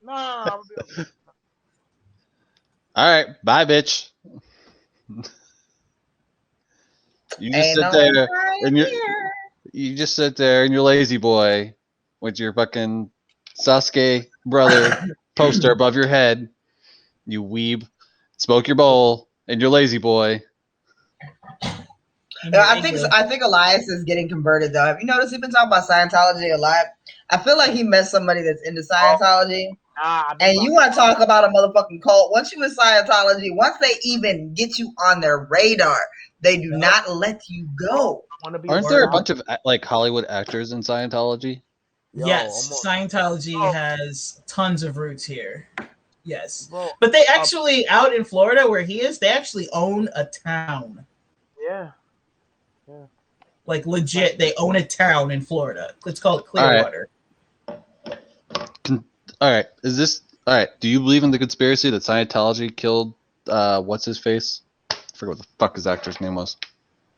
No. all right, bye, bitch. You just sit there and you just sit there and you're lazy boy with your fucking Sasuke brother poster above your head. You weeb, smoke your bowl, and you're lazy boy. I think Elias is getting converted though. Have you noticed he's been talking about Scientology a lot? I feel like he met somebody that's into Scientology. And you want to talk about a motherfucking cult. Once you in Scientology, once they even get you on their radar, they do not let you go. Aren't there a bunch of like Hollywood actors in Scientology? Yes, Scientology has tons of roots here. Yes. But they actually, out in Florida where he is, they actually own a town. Yeah. Like legit, they own a town in Florida. It's called Clearwater. All right. All right. Do you believe in the conspiracy that Scientology killed what's his face? I forget what the fuck his actor's name was.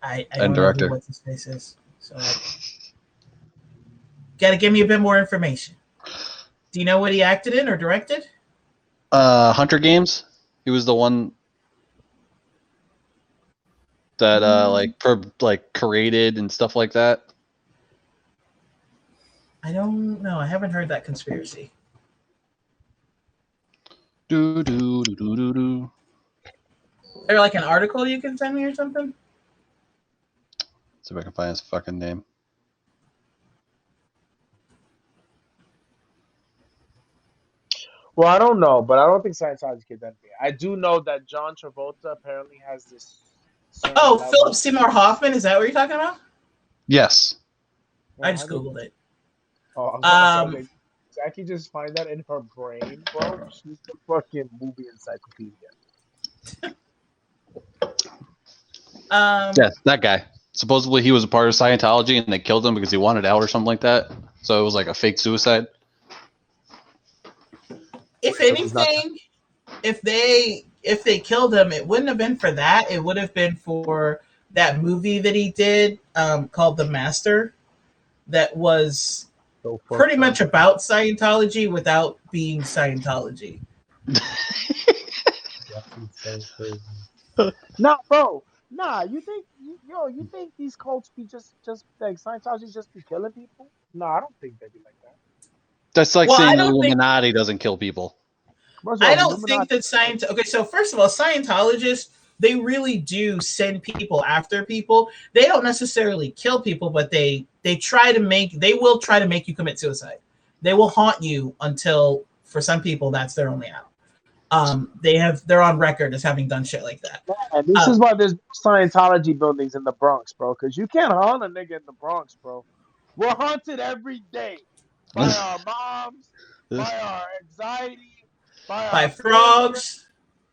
I don't know who what's his face is. So gotta give me a bit more information. Do you know what he acted in or directed? Hunter Games. He was the one. that like created and stuff like that? I don't know. I haven't heard that conspiracy. Do do do do do do. Is there like an article you can send me or something? See if I can find his fucking name. Well, I don't know, but I don't think Scientology kids anything. I do know that John Travolta apparently has this. Oh, Philip Seymour Hoffman. Is that what you're talking about? Yes. I just Googled it. Oh, Jackie just find that in her brain, bro. She's the fucking movie encyclopedia. Yes, that guy. Supposedly he was a part of Scientology and they killed him because he wanted out or something like that. So it was like a fake suicide. If anything, if they killed him, it wouldn't have been for that. It would have been for that movie that he did called The Master that was pretty much about Scientology without being Scientology. Nah, bro. Nah, you think these cults be just like Scientology just be killing people? No, I don't think they be like that. That's like saying the Illuminati doesn't kill people. I don't think that Okay, so first of all, Scientologists, they really do send people after people. They don't necessarily kill people, but they will try to make you commit suicide. They will haunt you until, for some people, that's their only out. They're on record as having done shit like that. Yeah, and this is why there's Scientology buildings in the Bronx, bro. Because you can't haunt a nigga in the Bronx, bro. We're haunted every day by our moms, by our anxiety, by frogs.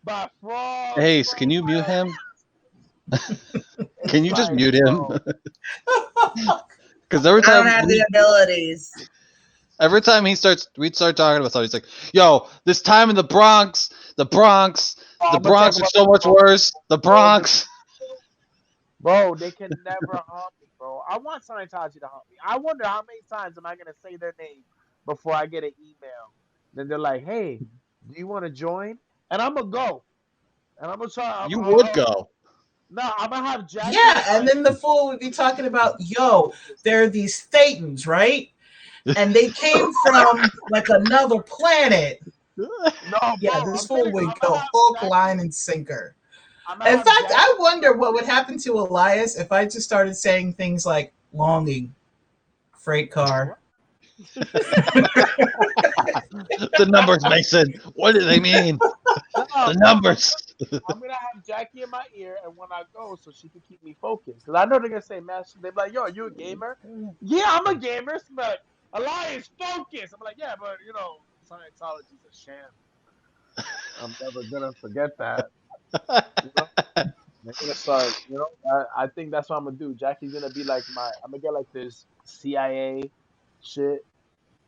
By frogs. Ace, can you mute him? Can you just mute him? Because every time I don't have the abilities. Every time we start talking about something, he's like, "Yo, this time in the Bronx is so much worse. The Bronx." Bro, they can never haunt me, bro. I want Scientology to haunt me. I wonder how many times am I gonna say their name before I get an email. Then they're like, "Hey, do you want to join?" And I'm gonna go. And I'm gonna try. You would go. No, I'm gonna have Jackie. Yeah, and then the fool would be talking about, "Yo, there are these Thetans, right? And they came from like another planet." No, yeah, bro, this fool would go hook, line, and sinker. In fact, I wonder what would happen to Elias if I just started saying things like longing, freight car. The numbers, Mason. What do they mean? The numbers. I'm gonna have Jackie in my ear, and when I go, so she can keep me focused. Because I know they're gonna say, "Man," they're like, "Yo, are you a gamer?" Yeah, I'm a gamer, but Elias, focus. I'm like, "Yeah, but Scientology's a sham." I'm never gonna forget that. They're gonna start. I think that's what I'm gonna do. Jackie's gonna be like I'm gonna get like this CIA shit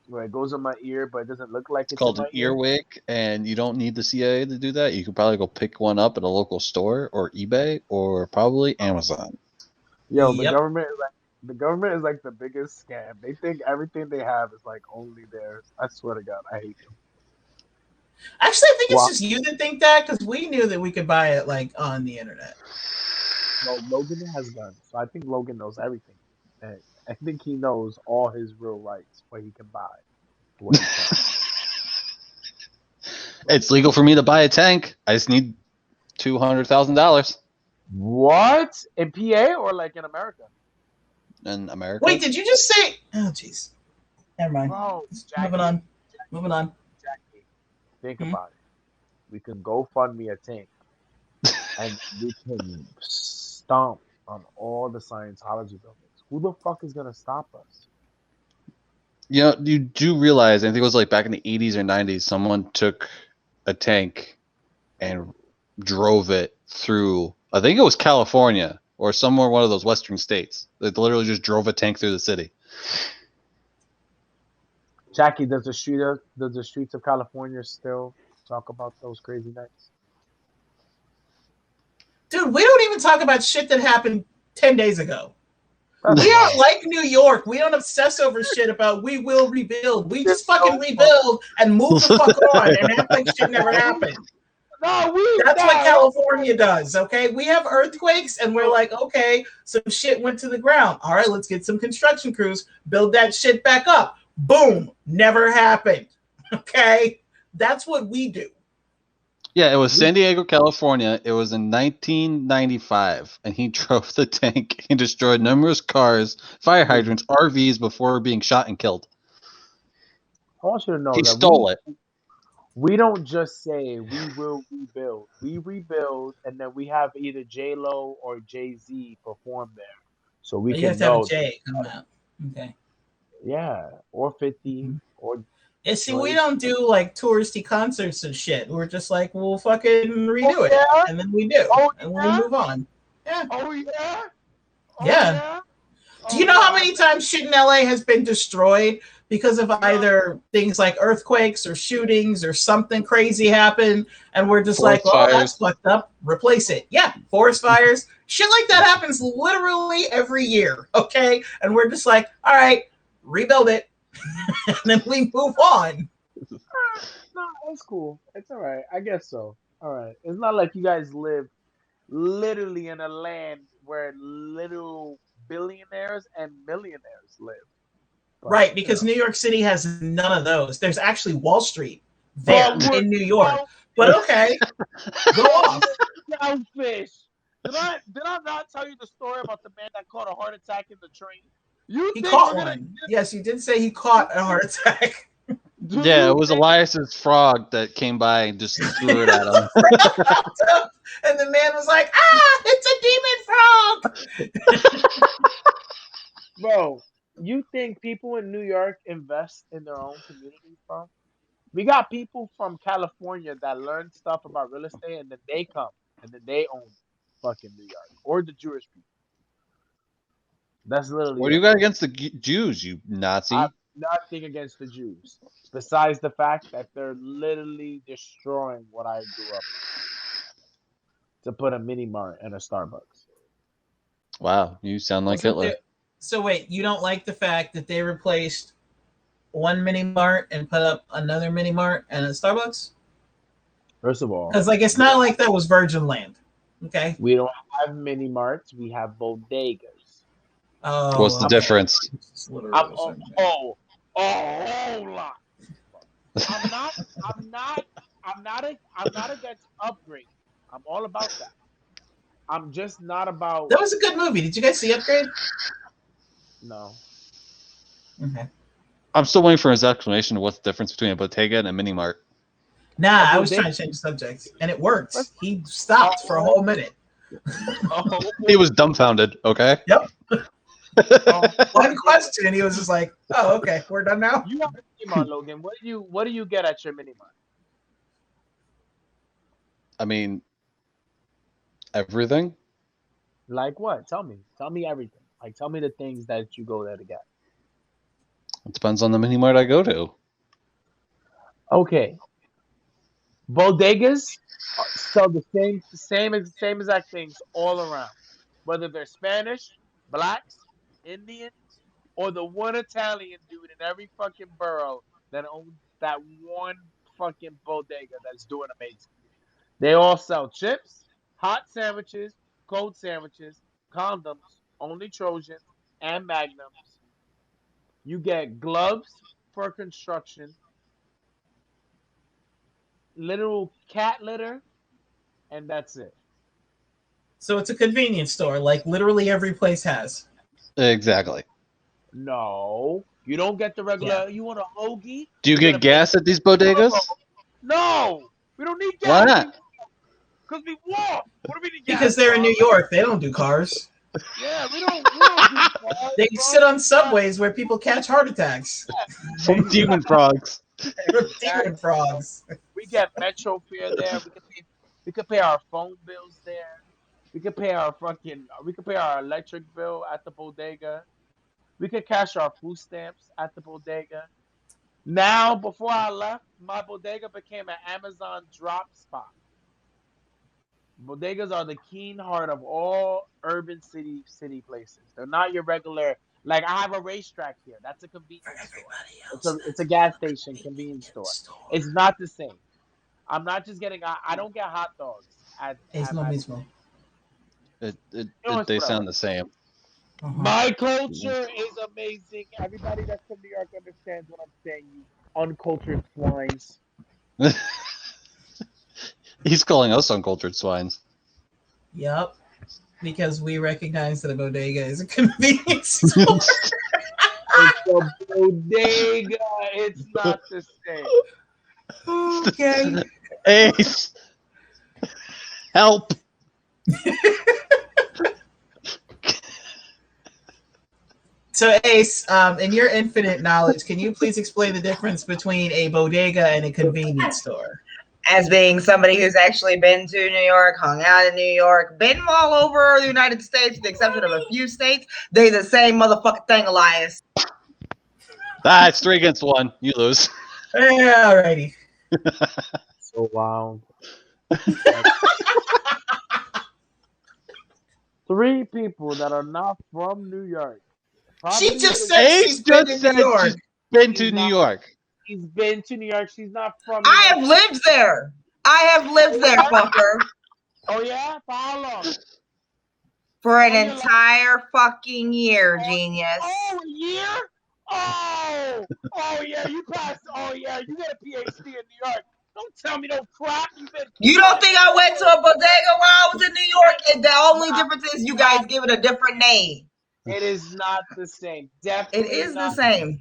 where it goes in my ear, but it doesn't look like it's called an earwig, and you don't need the CIA to do that. You could probably go pick one up at a local store or eBay or probably Amazon. Yo, the government is like the biggest scam. They think everything they have is like only theirs. I swear to God, I hate them. Actually, I think it's just you that think that, because we knew that we could buy it like on the internet. No, Logan has guns, so I think Logan knows everything. And I think he knows all his real rights, what he can buy. What he can. It's legal for me to buy a tank. I just need $200,000. What? In PA or like in America? In America. Wait, did you just say? Oh, jeez. Never mind. Bro, Jackie, Moving on. Jackie, think about it. We can go fund me a tank, and we can stomp on all the Scientology buildings. Who the fuck is gonna stop us? You know, you do realize, I think it was like back in the 80s or 90s, someone took a tank and drove it through, I think it was California or somewhere one of those western states. They literally just drove a tank through the city. Jackie, does the streets of California still talk about those crazy nights? Dude, we don't even talk about shit that happened 10 days ago. We aren't like New York. We don't obsess over shit about we will rebuild. We just fucking rebuild and move the fuck on and act like shit never happened. That's what California does, okay? We have earthquakes, and we're like, okay, some shit went to the ground. All right, let's get some construction crews, build that shit back up. Boom, never happened, okay? That's what we do. Yeah, it was San Diego, California. It was in 1995, and he drove the tank and destroyed numerous cars, fire hydrants, RVs before being shot and killed. I want you to know He that stole it. We don't just say we will rebuild. We rebuild, and then we have either J-Lo or Jay-Z perform there, so we You can have to have know. a J come out. Okay. Yeah, or 50, or Yeah, see, Drake. we don't do like touristy concerts and shit. We're just like, we'll fucking redo it, and then we do, and we move on. Yeah. Oh yeah. Yeah. Do you know how many times shit in LA has been destroyed because of either things like earthquakes or shootings or something crazy happened, and we're just Forest like, well, fires. that's fucked up. Replace it. Yeah, forest fires. Shit like that happens literally every year, okay? And we're just like, all right, rebuild it. And then we move on. No, it's cool. It's all right. I guess so. All right. It's not like you guys live literally in a land where little billionaires and millionaires live. But, Right, because New York City has none of those. There's actually Wall Street there in New York. But okay, go off. Selfish. Did I not tell you the story about the man that caught a heart attack in the train? He caught one. Yes, you did say he caught a heart attack. Yeah, it was Elias's frog that came by and just threw it at him. And the man was like, it's a demon frog. Bro, you think people in New York invest in their own communities, bro? We got people from California that learn stuff about real estate, and then they come and then they own fucking New York, or the Jewish people. That's literally. What do you got against the Jews, you Nazi? I'm nothing against the Jews, besides the fact that they're literally destroying what I grew up with to put a mini mart and a Starbucks. Wow, you sound like Hitler. So wait, you don't like the fact that they replaced one mini mart and put up another mini mart and a Starbucks? First of all, because like it's not like that was virgin land. Okay, we don't have mini marts. We have bodegas. Oh, what's the difference? A whole lot. I'm not against upgrade. I'm all about that. I'm just not about. That was a good movie. Did you guys see Upgrade? No. Okay. I'm still waiting for his explanation of what's the difference between a Bodega and a mini mart. Nah, I was trying to change the subject, and it worked. He stopped for a whole minute. He was dumbfounded. Okay. Yep. One question, and he was just like, "Oh, okay, we're done now." You have a mini mart, Logan. What do you get at your mini mart? I mean, everything. Like what? Tell me. Tell me everything. Like, tell me the things that you go there to get. It depends on the mini mart I go to. Okay. Bodegas sell the same exact things all around, whether they're Spanish, blacks, Indians, or the one Italian dude in every fucking borough that owns that one fucking bodega that's doing amazing. They all sell chips, hot sandwiches, cold sandwiches, condoms, only Trojan, and Magnums. You get gloves for construction, literal cat litter, and that's it. So it's a convenience store, like literally every place has. Exactly. No, you don't get the regular. You want a hoagie? Do you get gas at these bodegas? No, we don't need gas. Why not? Because we walk. What do we need gas? Because they're in New York, they don't do cars. Yeah, we don't do cars. They sit on subways where people catch heart attacks. From demon frogs. Demon frogs. We get metro fare there. We could pay our phone bills there. We could pay our electric bill at the bodega. We could cash our food stamps at the bodega. Now, before I left, my bodega became an Amazon drop spot. Bodegas are the keen heart of all urban city places. They're not your regular. Like, I have a racetrack here. That's a convenience store. It's a gas station convenience store. It's not the same. I'm not just getting. I don't get hot dogs Es at lo Max. mismo. They sound the same. My culture is amazing. Everybody that's from New York understands what I'm saying. You uncultured swines. He's calling us uncultured swines. Yep. Because we recognize that a bodega is a convenience store. It's a bodega. It's not the same. Okay. Ace, help! So Ace, in your infinite knowledge, can you please explain the difference between a bodega and a convenience store? As being somebody who's actually been to New York, hung out in New York, been all over the United States, with the exception of a few states, they the same motherfucking thing, Elias. It's 3 against 1. You lose. Yeah, alrighty. So wow. 3 people that are not from New York. She just said she's been to New York. She's been to New York. She's been to New York. She's not from New I York. have lived there. I have lived there, fucker. Oh yeah? For how long? For an entire fucking year, genius. Oh, a year? Oh yeah, you passed. Oh yeah, you got a PhD in New York. Don't tell me no crap. You don't think I went to a bodega while I was in New York? And the only difference is you guys give it a different name. It is not the same. Definitely It is the not same.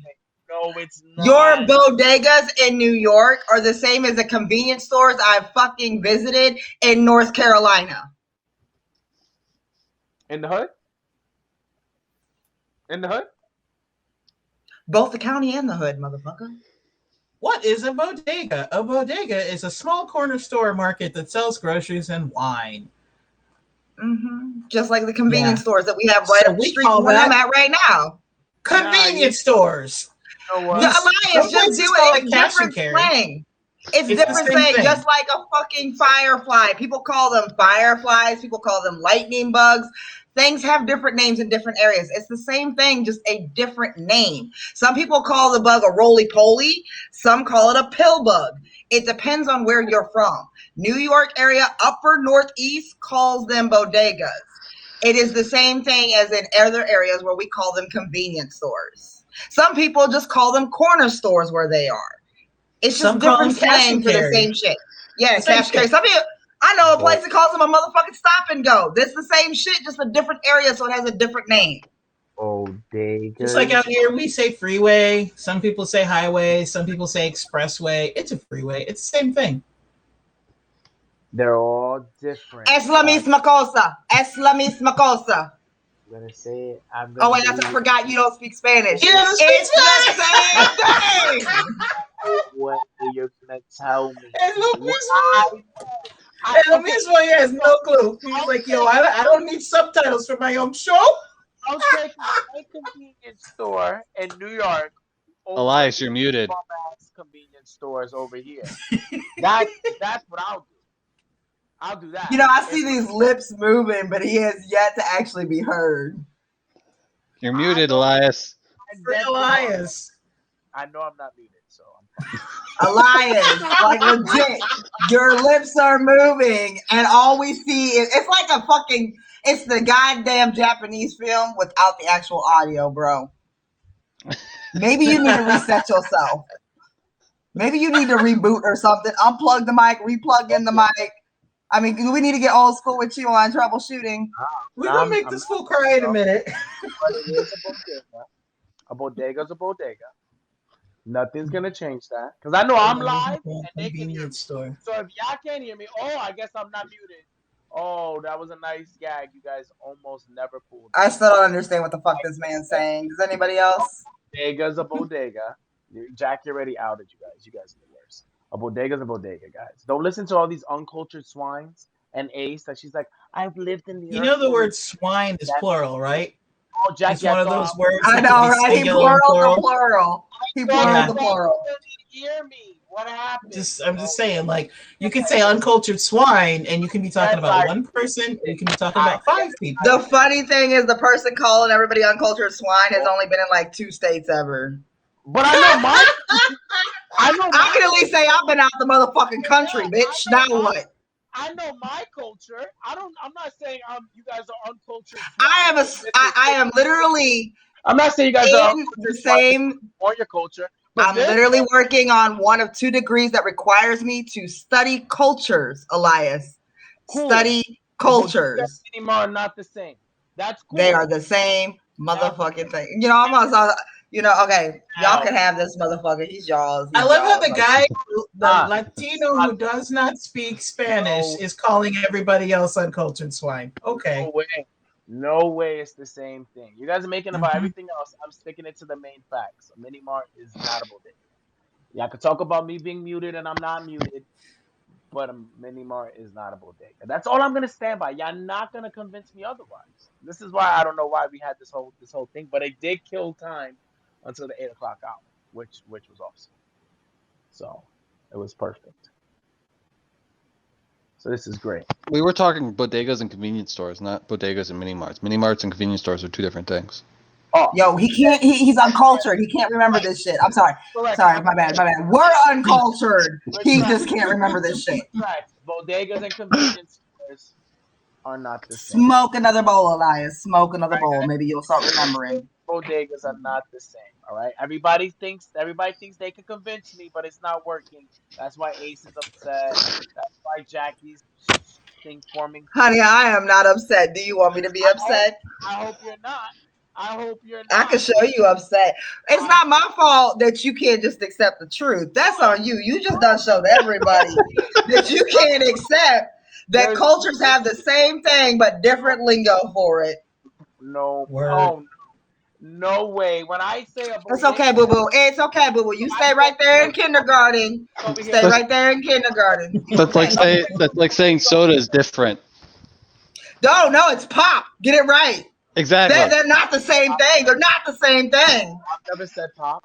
No, it's not. Your bodegas in New York are the same as the convenience stores I've fucking visited in North Carolina. In the hood? In the hood? Both the county and the hood, motherfucker. What is a bodega? A bodega is a small corner store market that sells groceries and wine. Mm-hmm. Just like the convenience stores that we have right up the street call from where that I'm at right now. Convenience stores. You know what? The Alliance, just do it. It's cash and different carry. slang. It's It's different the same slang, thing. just like a fucking firefly. People call them fireflies. People call them lightning bugs. Things have different names in different areas. It's the same thing, just a different name. Some people call the bug a roly-poly. Some call it a pill bug. It depends on where you're from. New York area, upper northeast, calls them bodegas. It is the same thing as in other areas where we call them convenience stores. Some people just call them corner stores where they are. It's just different slang for the same shit. Yeah, cash carry. Some people, I know a place that calls them a motherfucking stop and go. This the same shit, just a different area, so it has a different name. Bodega. Just like out here, we say freeway. Some people say highway. Some people say expressway. It's a freeway. It's the same thing. They're all different. Es la misma cosa. Es la misma cosa. I'm gonna say it. Oh wait, I forgot you don't speak Spanish. It's the same thing. What you're gonna tell me? Es lo mismo. He has no clue. He's like, yo, I don't need subtitles for my own show. I'll take my convenience store in New York. Elias, you're muted. Convenience stores over here. That's what I'll do. I'll do that. You know, I see these lips moving, but he has yet to actually be heard. You're muted, Elias. Elias. I know I'm not muted, so I'm fine. Elias, like legit, your lips are moving, and all we see is it's like a fucking. It's the goddamn Japanese film without the actual audio, bro. Maybe you need to reset yourself. Maybe you need to reboot or something. Unplug the mic, replug in the mic. I mean, we need to get old school with you on troubleshooting. We're going to make this fool cry in a minute. But it is a bodega. A bodega's a bodega. Nothing's going to change that. Because I know I'm live and they can hear me. Store. So if y'all can't hear me, I guess I'm not muted. Oh, that was a nice gag. You guys almost never pulled. I still don't understand what the fuck this man's saying. Does anybody else? Bodega's a bodega. Jack, you're already outed, you guys. You guys are the worst. A bodega's a bodega, guys. Don't listen to all these uncultured swines and Ace that she's like, I've lived in the You know the word swine is plural, right? Oh, Jack, it's one of those words. I know, right? He plural the plural. He plural the plural. Hear me. What happened? I'm just saying, like, you could say uncultured swine, and you can be talking about one person, or you can be talking about 5 people. The funny thing is, the person calling everybody uncultured swine has only been in like 2 states ever. But I know I can at least say I've been out the motherfucking country, bitch. Now what? I know my culture. I'm not saying you guys are uncultured. I am literally. I'm not saying you guys are in the same. Or your culture. I'm literally working on one of 2 degrees that requires me to study cultures, Elias. Cool. Study cultures. Are not the same. That's cool. They are the same motherfucking thing. You know, I'm also. You know, okay, y'all can have this motherfucker. He's y'all's. I love how the guy, the Latino who does not speak Spanish, is calling everybody else uncultured swine. Okay. No way it's the same thing. You guys are making about everything else. I'm sticking it to the main facts. A mini mart is not a bodega. Y'all could talk about me being muted and I'm not muted, but a mini mart is not a bodega. That's all I'm gonna stand by. Y'all not gonna convince me otherwise. This is why I don't know why we had this whole thing, but it did kill time until the 8 o'clock hour, which was awesome. So it was perfect. So this is great. We were talking bodegas and convenience stores, not bodegas and mini marts. Mini marts and convenience stores are 2 different things. Oh. Yo, he can't. He's uncultured. He can't remember this shit. I'm sorry. Correct. Sorry, my bad. We're uncultured. He just can't remember this shit. Right. Bodegas and convenience stores are not the same. Smoke another bowl, Elias. Smoke another bowl. Maybe you'll start remembering. Bodegas are not the same. All right. Everybody thinks they can convince me, but it's not working. That's why Ace is upset. That's why Jackie's forming. Honey, I am not upset. Do you want me to be upset? I hope you're not. I can show you upset. It's not my fault that you can't just accept the truth. That's on you. You just done showed everybody that you can't accept that cultures have the same thing but different lingo for it. No way. When I say it's okay, boo boo. It's okay, boo boo. You stay right there in kindergarten. Stay right there in kindergarten. That's like saying soda is different. No, it's pop. Get it right. Exactly. They're not the same thing. They're not the same thing. I've never said pop.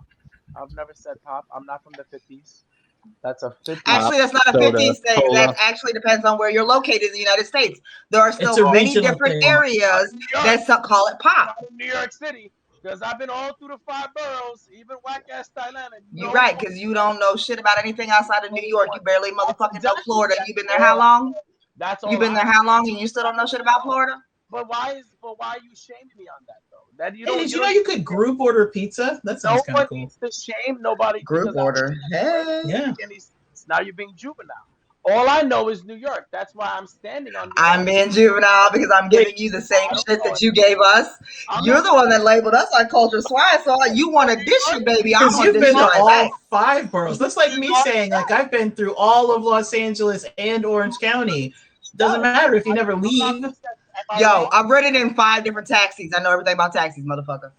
I'm not from the 50s. That's a 50s. Actually, that's not a 50s thing. That actually depends on where you're located in the United States. There are still many different areas that call it pop. New York City, because I've been all through the 5 boroughs, even whack-ass Thailand. You're right, because you don't know shit about anything outside of New York. You barely motherfucking know Florida. You've been there how long? You've been there how long, and you still don't know shit about Florida? But why are you shaming me on that though? Did you know you could group order pizza? That sounds kind of cool. Nobody needs to shame nobody. Group order. Hey. Yeah. Now you're being juvenile. All I know is New York. That's why I'm standing on. I'm being juvenile because I'm giving you the same shit that you gave us. You're the one that labeled us uncultured swine, so you want to dish it, baby. I'm going to dish it all 5 boroughs. That's like me saying, like, I've been through all of Los Angeles and Orange County. Doesn't matter if you never leave. Yo, I've ridden in 5 different taxis. I know everything about taxis, motherfucker.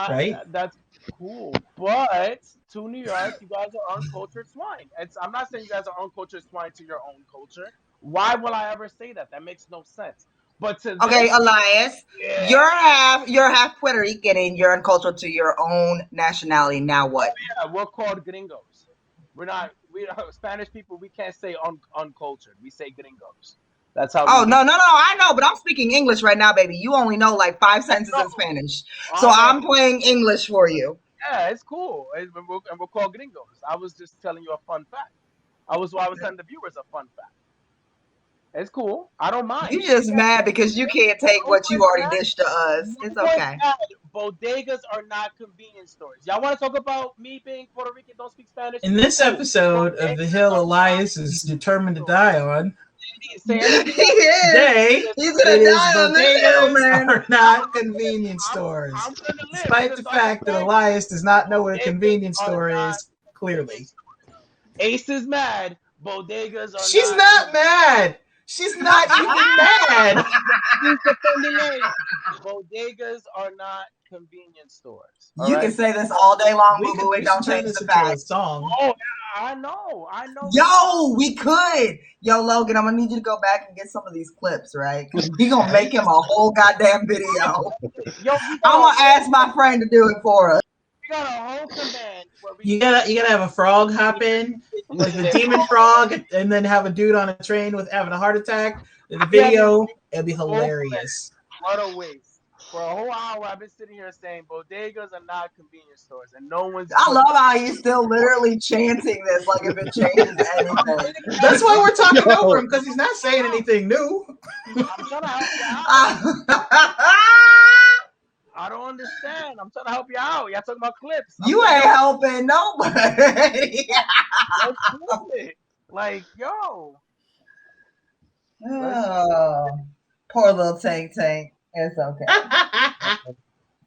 Right? That's cool. But to New York, you guys are uncultured swine. I'm not saying you guys are uncultured swine to your own culture. Why will I ever say that? That makes no sense. But Elias, you're half Puerto Rican and you're uncultured to your own nationality. Now what? Yeah, we're called gringos. We are Spanish people. We can't say uncultured. We say gringos. That's how. Oh, no, I know, but I'm speaking English right now, baby. You only know like 5 sentences in Spanish. So I'm playing English for you. Yeah, it's cool. And we're called gringos. I was just telling you a fun fact. I was telling the viewers a fun fact. It's cool. I don't mind. You just mad because you can't take what you already dished to us. It's okay. Bodegas are not convenience stores. Y'all want to talk about me being Puerto Rican, don't speak Spanish? In this episode of The Hill Elias is determined to die on, today, bodegas are not convenience stores. Despite the fact that Elias does not know what a convenience store is, clearly. Ace is mad. Bodegas are She's not mad. She's not even mad. She's defending Ace. Bodegas are not convenience stores. You can say this all day long, boo boo. It don't change the fact. Song. Oh, I know. Yo, we could. Yo, Logan, I'm gonna need you to go back and get some of these clips, right? We gonna make him a whole goddamn video. I'm gonna ask my friend to do it for us. We got a whole command. You gotta have a frog hop in, like the demon frog, and then have a dude on a train with having a heart attack. In the video, it'll be hilarious. What a waste. For a whole hour, I've been sitting here saying bodegas are not convenience stores, and no one's. I love how he's still literally chanting this like if it changes anything. That's why we're talking over him, because he's not saying anything new. I'm trying to help you out. I don't understand. I'm trying to help you out. Y'all talking about clips. You ain't helping nobody. Let's flip it. Like, yo. Oh, poor little Tank. It's okay.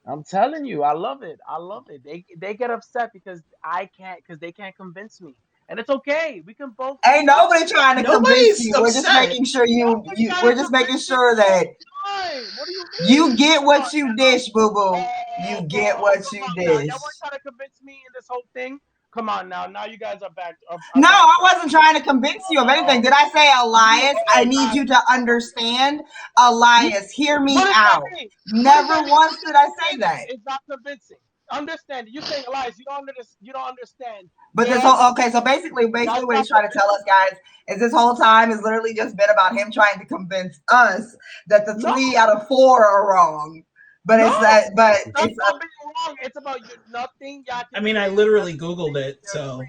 I'm telling you, I love it. I love it. They get upset because they can't convince me. And it's okay. We can both. Ain't nobody trying to convince you. We're just upset. making sure we're just making sure that What do you mean? you get what you dish, boo boo. You get what you dish. Y'all weren't trying to convince me in this whole thing. Come on now. Now you guys are back. No, I wasn't trying to convince you of anything. Did I say, Elias, I need you to understand? Elias, hear me out. Never once did I say that. It's not convincing. Understand. You saying, Elias, you don't understand. But this whole, okay, so basically what he's trying to tell us, guys, is this whole time has literally just been about him trying to convince us that the 3 out of 4 are wrong. But it's that, but it's not wrong. It's about you. Nothing. I mean, I literally Googled it, so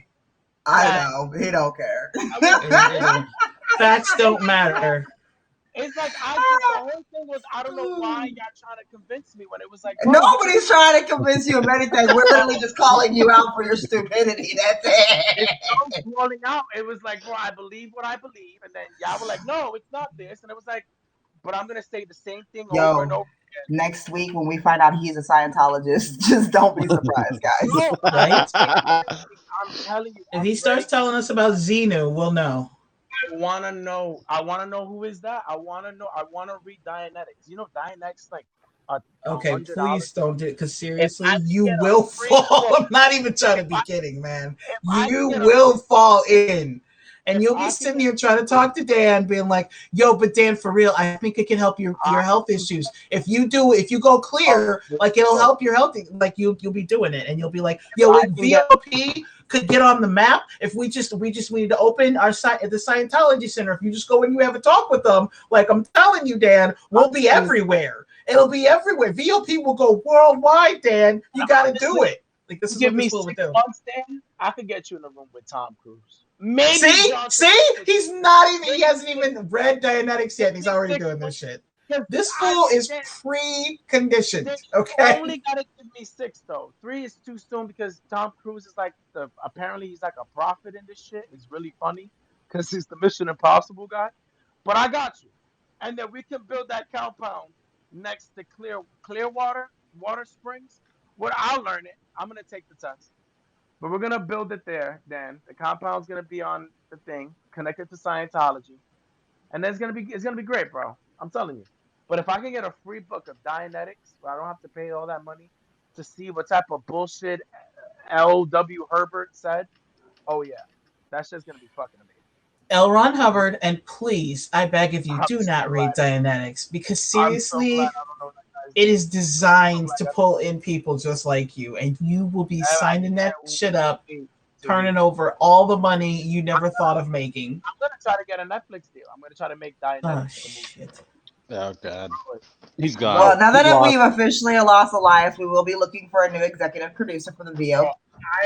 I know he don't care. Facts don't matter. It's like the whole thing was, I don't know why y'all trying to convince me when it was like, nobody's trying to convince you of anything. We're literally just calling you out for your stupidity. That's it. It's calling out. It was like, bro, I believe what I believe, and then y'all were like, no, it's not this, and it was like, but I'm gonna say the same thing over and over. Next week when we find out he's a Scientologist, just don't be surprised, guys. No, right? I'm telling you. If he starts telling us about Xenu, we'll know. I want to know who is that. I want to read Dianetics. You know, Dianetics like okay, $100. please don't do it, because seriously, you will fall. I'm not even trying to be kidding, man. You will fall in. And you'll be sitting here trying to talk to Dan, being like, yo, but Dan, for real, I think it can help your health issues. If you go clear, like it'll help your health, like you'll be doing it. And you'll be like, yo, if VOP could get on the map, if we just need to open our site at the Scientology Center, if you just go and you have a talk with them, like I'm telling you, Dan, we'll be everywhere. It'll be everywhere. VOP will go worldwide, Dan. You got to do it. Like this is give what me this 6 will do. months, Dan. I could get you in a room with Tom Cruise. Maybe see, he's not even. He hasn't even read Dianetics yet. He's already doing this shit. This fool is pre-conditioned. Okay. You only gotta give me 6 though. 3 is too soon because Tom Cruise is like apparently he's like a prophet in this shit. It's really funny because he's the Mission Impossible guy. But I got you, and then we can build that compound next to Clearwater Springs. Where I'll learn it. I'm gonna take the test. But we're gonna build it there, Dan. The compound's gonna be on the thing, connected to Scientology, and then it's gonna be great, bro. I'm telling you. But if I can get a free book of Dianetics, where I don't have to pay all that money to see what type of bullshit L.W. Herbert said, oh yeah, that's just gonna be fucking amazing. L. Ron Hubbard, and please, I beg of you, do not read Dianetics, because seriously, it is designed to pull in people just like you, and you will be signing that shit up, turning over all the money you never thought of making. I'm gonna try to get a Netflix deal. I'm gonna try to make Dianetics. Oh shit! Oh god, he's gone. Well, now that we've officially lost Elias, we will be looking for a new executive producer for the VO.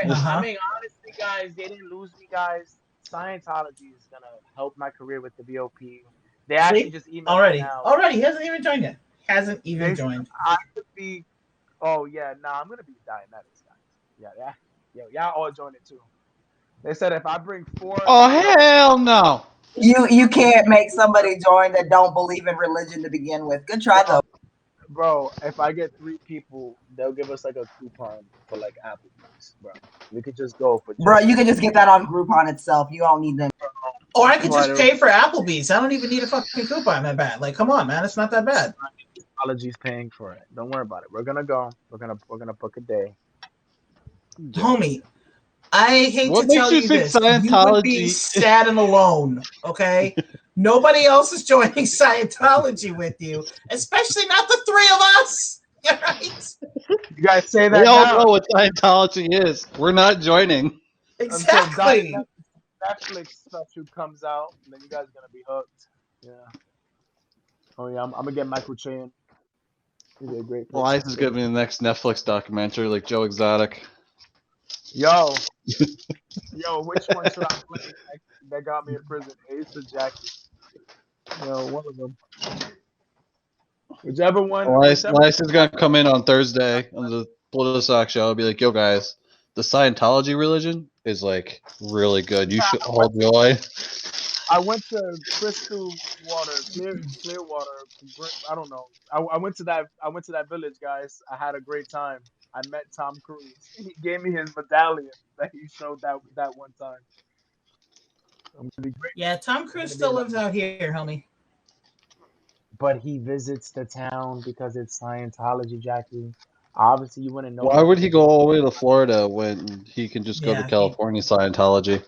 I mean, honestly, guys, they didn't lose me, guys. Scientology is gonna help my career with the VOP. They actually just emailed already. me now. Already, he hasn't even joined yet. Hasn't even joined. I could be. Oh yeah, I'm gonna be Dianetics, guys. Yeah, y'all all join it too. They said if I bring 4. Oh hell no! You can't make somebody join that don't believe in religion to begin with. Good try though. Bro, if I get 3 people, they'll give us like a coupon for like Applebee's, bro. We could just go for. Bro, you can just get that on Groupon itself. You don't need them. Or I could just pay for Applebee's. I don't even need a fucking coupon that bad. Like, come on, man, it's not that bad. Scientology's paying for it. Don't worry about it. We're gonna go. We're gonna book a day. Homie, I hate to tell you this. You would be sad and alone. Okay, nobody else is joining Scientology with you, especially not the 3 of us. Right? You guys say that. We all know what Scientology is. We're not joining. Exactly. Netflix special comes out, and then you guys are gonna be hooked. Yeah. Oh yeah, I'm gonna get Michael Chan. He'd be a great person. Elias is gonna be the next Netflix documentary, like Joe Exotic. Yo, which one should I play next that got me in prison? Ace or Jackie? One of them. Whichever one. Elias is gonna come in on Thursday on the Politisoc show. I'll be like, yo guys, the Scientology religion is like really good. You should all join. I went to Crystal Water, clear water. I don't know. I went to that village, guys. I had a great time. I met Tom Cruise. He gave me his medallion that he showed that one time. I'm gonna be great. Yeah, Tom Cruise still lives out here, homie. But he visits the town because it's Scientology, Jackie. Obviously, you wouldn't know. Why would he go all the way to Florida when he can just go to California Scientology?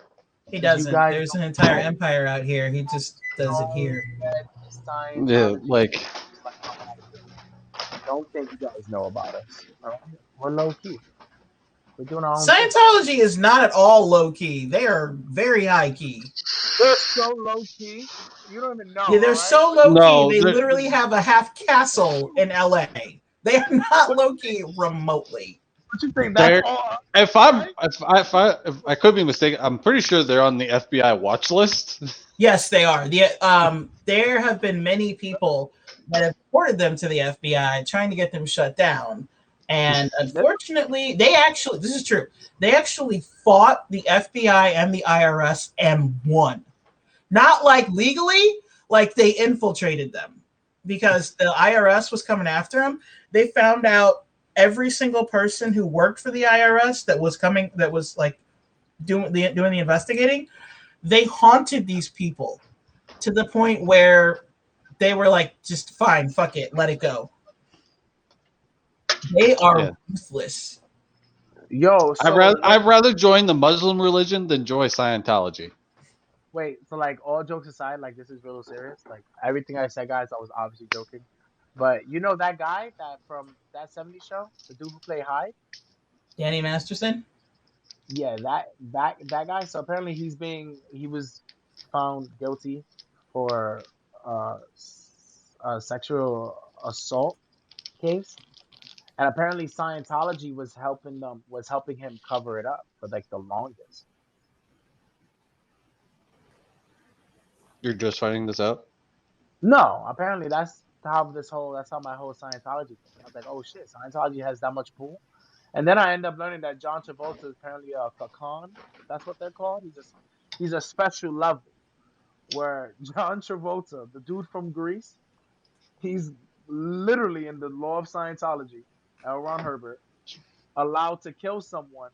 He doesn't. There's an entire empire out here. He just does it here. Yeah, like. I don't think you guys know about us. All right? We're low key. We're doing our own Scientology thing. Is not at all low key. They are very high key. They're so low key. You don't even know. Yeah, they're so low key. They literally have a half castle in LA. They are not low key remotely. What you think? That's all? If I could be mistaken, I'm pretty sure they're on the FBI watch list. Yes, they are. There have been many people that have reported them to the FBI, trying to get them shut down. And unfortunately, this is true. They actually fought the FBI and the IRS and won. Not like legally, like they infiltrated them because the IRS was coming after them. They found out every single person who worked for the IRS that was like doing the investigating. They haunted these people to the point where they were like, just fine, fuck it, let it go. They are ruthless. Yo, I'd rather join the Muslim religion than join Scientology. Wait, so like all jokes aside, like this is real serious. Like everything I said, guys, I was obviously joking. But you know that guy that from that 70s show, the dude who played Hyde? Danny Masterson? Yeah, that guy. So apparently he was found guilty for a sexual assault case. And apparently Scientology was helping him cover it up for like the longest. You're just finding this out? No, apparently that's how my whole Scientology thing. I was like, oh shit, Scientology has that much pull. And then I end up learning that John Travolta is apparently a con. That's what they're called. He's a special level where John Travolta, the dude from Greece, he's literally in the law of Scientology, L. Ron Herbert, allowed to kill someone,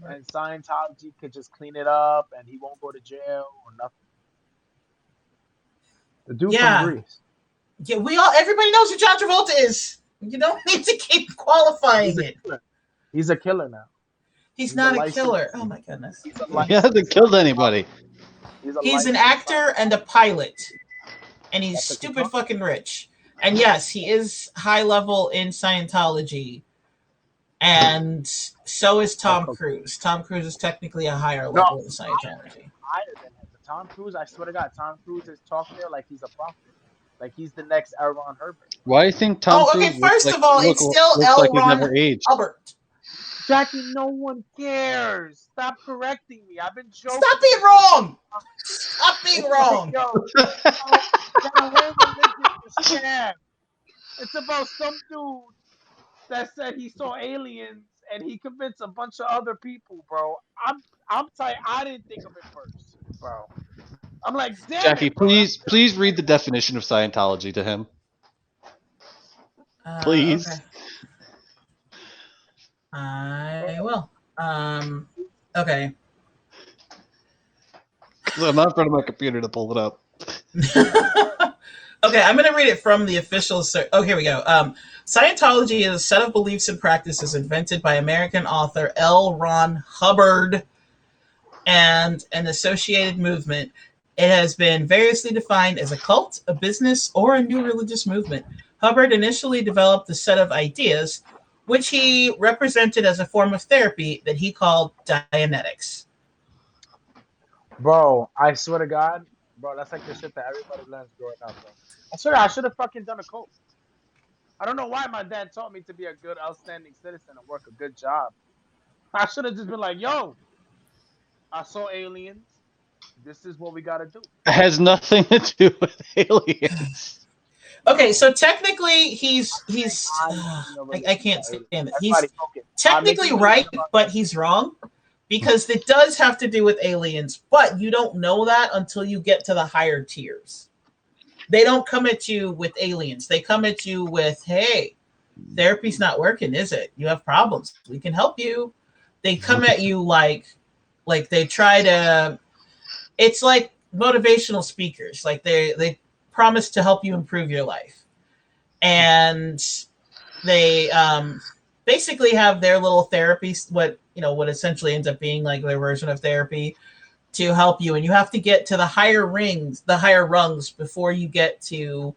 and Scientology could just clean it up, and he won't go to jail or nothing. The dude from Greece. Yeah, everybody knows who John Travolta is. You don't need to keep qualifying it. He's a killer now. He's not a killer. Oh my goodness. He hasn't killed anybody. He's an actor and a pilot. And he's stupid fucking rich. And yes, he is high level in Scientology. And so is Tom Cruise. Tom Cruise is technically a higher level in Scientology. Higher than him. Tom Cruise, I swear to God, Tom Cruise is talking there like he's a prophet. Like he's the next L. Ron Herbert. Why do you think Tom Cruise? Okay, first of all, it's still L. Ron Herbert. Jackie, no one cares. Stop correcting me. I've been joking. Stop being wrong. Stop being wrong. It's about some dude that said he saw aliens and he convinced a bunch of other people, bro. I'm tight. I didn't think of it first, bro. I'm like, damn Jackie, it, bro. please read the definition of Scientology to him. Please. Okay. I will. Okay. I'm not in front of my computer to pull it up. Okay, I'm going to read it from the official. Here we go. Scientology is a set of beliefs and practices invented by American author L. Ron Hubbard and an associated movement. It has been variously defined as a cult, a business, or a new religious movement. Hubbard initially developed a set of ideas, which he represented as a form of therapy that he called Dianetics. Bro, I swear to God, bro, that's like the shit that everybody learns growing up, bro. I swear I should have fucking done a cult. I don't know why my dad taught me to be a good, outstanding citizen and work a good job. I should have just been like, yo, I saw aliens. This is what we got to do. It has nothing to do with aliens. Okay, so technically I can't stand it. He's technically right, but he's wrong because it does have to do with aliens, but you don't know that until you get to the higher tiers. They don't come at you with aliens. They come at you with, hey, therapy's not working, is it? You have problems. We can help you. They come at you like they try to, it's like motivational speakers. Like they promise to help you improve your life. And they basically have their little therapy, what essentially ends up being like their version of therapy to help you. And you have to get to the higher rungs before you get to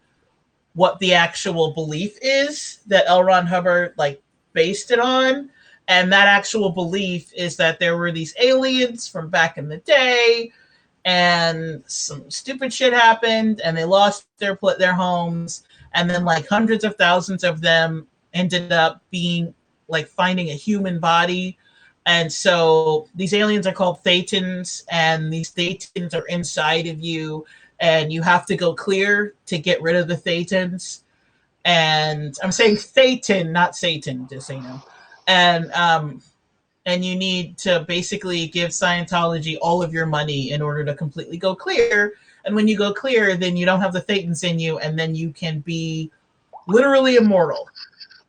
what the actual belief is that L. Ron Hubbard like based it on. And that actual belief is that there were these aliens from back in the day and some stupid shit happened and they lost their homes. And then like hundreds of thousands of them ended up being like finding a human body. And so these aliens are called Thetans, and these Thetans are inside of you, and you have to go clear to get rid of the Thetans. And I'm saying Thetan, not Satan, just so you know. And you need to basically give Scientology all of your money in order to completely go clear. And when you go clear, then you don't have the Thetans in you, and then you can be literally immortal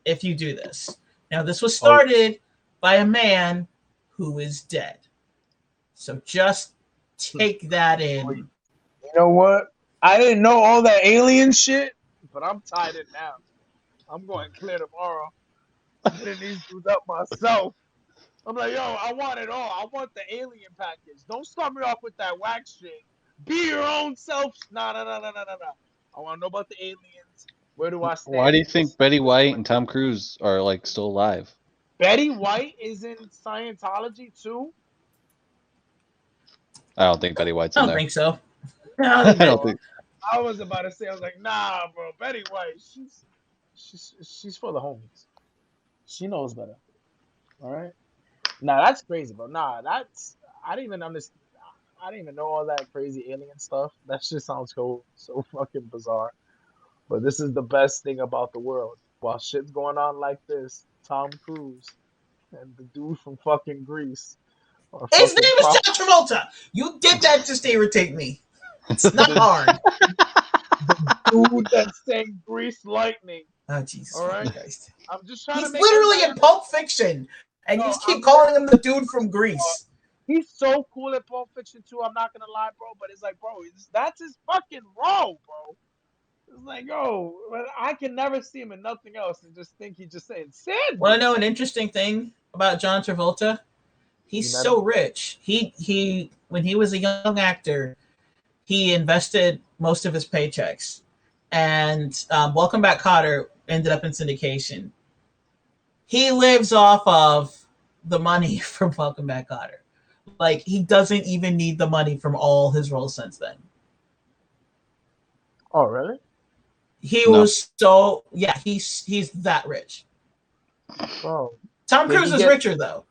if you do this. Now, this was started by a man who is dead. So just take that in. You know what? I didn't know all that alien shit, but I'm tied in now. I'm going clear tomorrow. I'm hitting these dudes up myself. I'm like, yo, I want it all. I want the alien package. Don't start me off with that whack shit. Be your own self. No. I want to know about the aliens. Where do I stand? Why do you think Betty White and Tom Cruise are like still alive? Betty White is in Scientology too? I don't think Betty White's in there. I don't think so. I don't think. I was about to say, I was like, nah, bro. Betty White, she's for the homies. She knows better. All right. Nah, that's crazy, bro. Nah, I didn't even understand. I didn't even know all that crazy alien stuff. That shit sounds so fucking bizarre. But this is the best thing about the world. While shit's going on like this, Tom Cruise and the dude from fucking Greece. His name is John Travolta. You did that just to irritate me. It's not hard. The dude that sang Grease Lightning. Oh, Jesus. All right. Christ. I'm just trying He's to make literally in Pulp Fiction. And you just keep calling him the dude from Greece. He's so cool at Pulp Fiction too. I'm not gonna lie, bro. But it's like, bro, that's his fucking role, bro. It's like, yo, I can never see him in nothing else and just think he's just saying sin. Want to know an interesting thing about John Travolta? He's so rich. He when he was a young actor, he invested most of his paychecks, and Welcome Back, Kotter ended up in syndication. He lives off of the money from Welcome Back, Kotter. Like, he doesn't even need the money from all his roles since then. Oh, really? He was so, yeah, he's that rich. Oh. Tom Cruise is richer, though,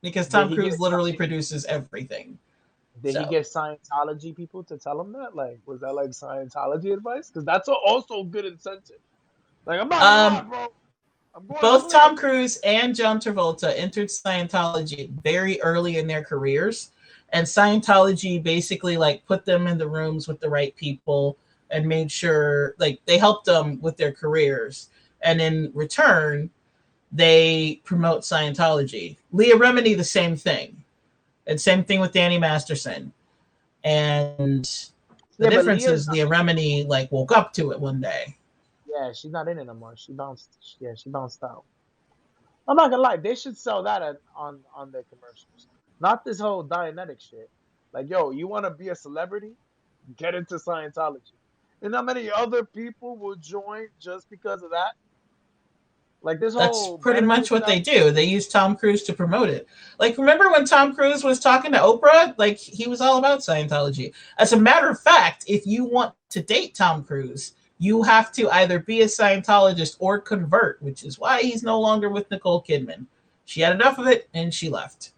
because Tom Cruise literally produces everything. Did he get Scientology people to tell him that? Like, was that like Scientology advice? Because that's also good incentive. Like, I'm not bro. Both Tom Cruise and John Travolta entered Scientology very early in their careers, and Scientology basically like put them in the rooms with the right people and made sure like they helped them with their careers, and in return they promote Scientology. Leah Remini, the same thing, and same thing with Danny Masterson. And the difference is Leah Remini like woke up to it one day. Yeah, she's not in it anymore. She bounced out. I'm not gonna lie, they should sell that on their commercials. Not this whole Dianetic shit. Like, yo, you want to be a celebrity? Get into Scientology. And how many other people will join just because of that? Like this whole. That's pretty much what they do. They use Tom Cruise to promote it. Like, remember when Tom Cruise was talking to Oprah? Like, he was all about Scientology. As a matter of fact, if you want to date Tom Cruise, You have to either be a Scientologist or convert, which is why he's no longer with Nicole Kidman. She had enough of it and she left.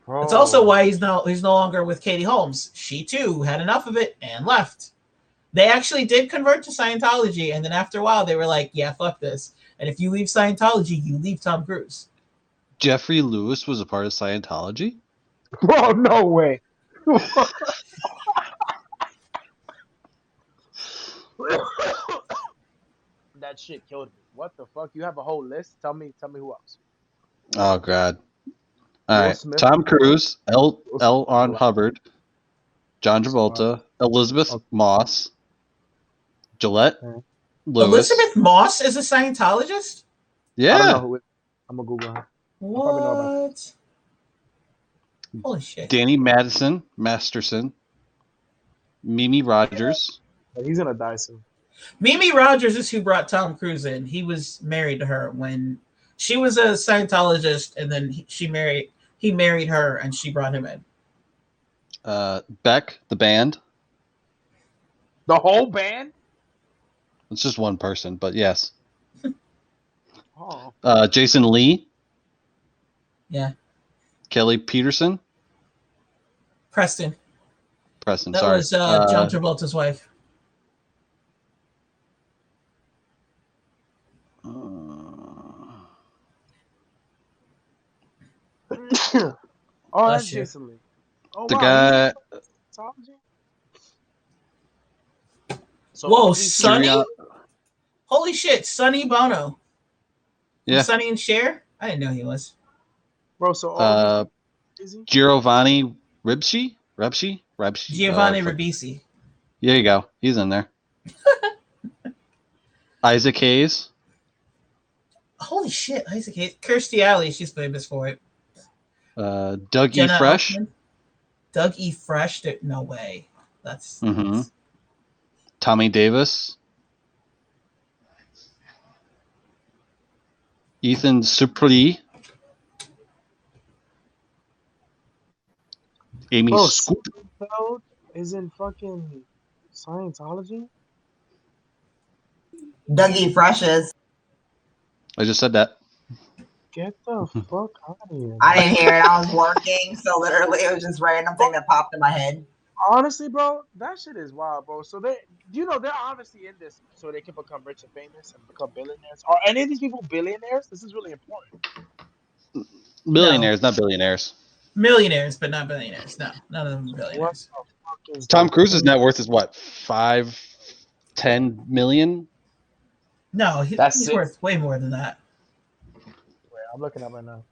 That's also why he's no longer with Katie Holmes. She too had enough of it and left. They actually did convert to Scientology, and then after a while they were like, yeah, fuck this. And if you leave Scientology, you leave Tom Cruise. Jeffrey Lewis was a part of Scientology? Bro, no way. That shit killed me. What the fuck? You have a whole list? Tell me who else. Oh god. All right. Smith. Tom Cruise, L. Ron Hubbard, John Travolta, Elizabeth Moss, Gillette Lewis. Elizabeth Moss is a Scientologist? Yeah. I don't know who it is. I'm gonna Google her. What? Holy shit. Danny Masterson, Mimi Rogers. He's gonna die soon. Mimi Rogers is who brought Tom Cruise in. He was married to her when she was a Scientologist, and then he married her, and she brought him in. Beck, the band. The whole band? It's just one person, but yes. Oh. Jason Lee. Yeah. Kelly Peterson. Preston. That sorry. was John Travolta's wife. Oh, that's Jason Lee. Oh, the guy. Whoa, Sonny? Holy shit, Sonny Bono. Yeah. Sonny and Cher? I didn't know he was. Bro, so Giovanni Ribisi? Giovanni Ribisi. There you go. He's in there. Isaac Hayes. Holy shit, Isaac Hayes. Kirstie Alley, she's famous for it. Doug E. Fresh. Elfman. Doug E. Fresh? No way. That's... Tommy Davis. Ethan Suplee. Amy Scoop. Is in fucking Scientology? Dougie Fresh is. I just said that. Get the fuck out of here. I didn't hear it. I was working, so literally it was just random thing that popped in my head. Honestly, bro, that shit is wild, bro. So they're obviously in this so they can become rich and famous and become billionaires. Are any of these people billionaires? This is really important. Millionaires, not billionaires. Millionaires, but not billionaires. No, none of them are billionaires. Tom Cruise's net worth is what? 5-10 million? No, he's worth way more than that. Wait, I'm looking up right now.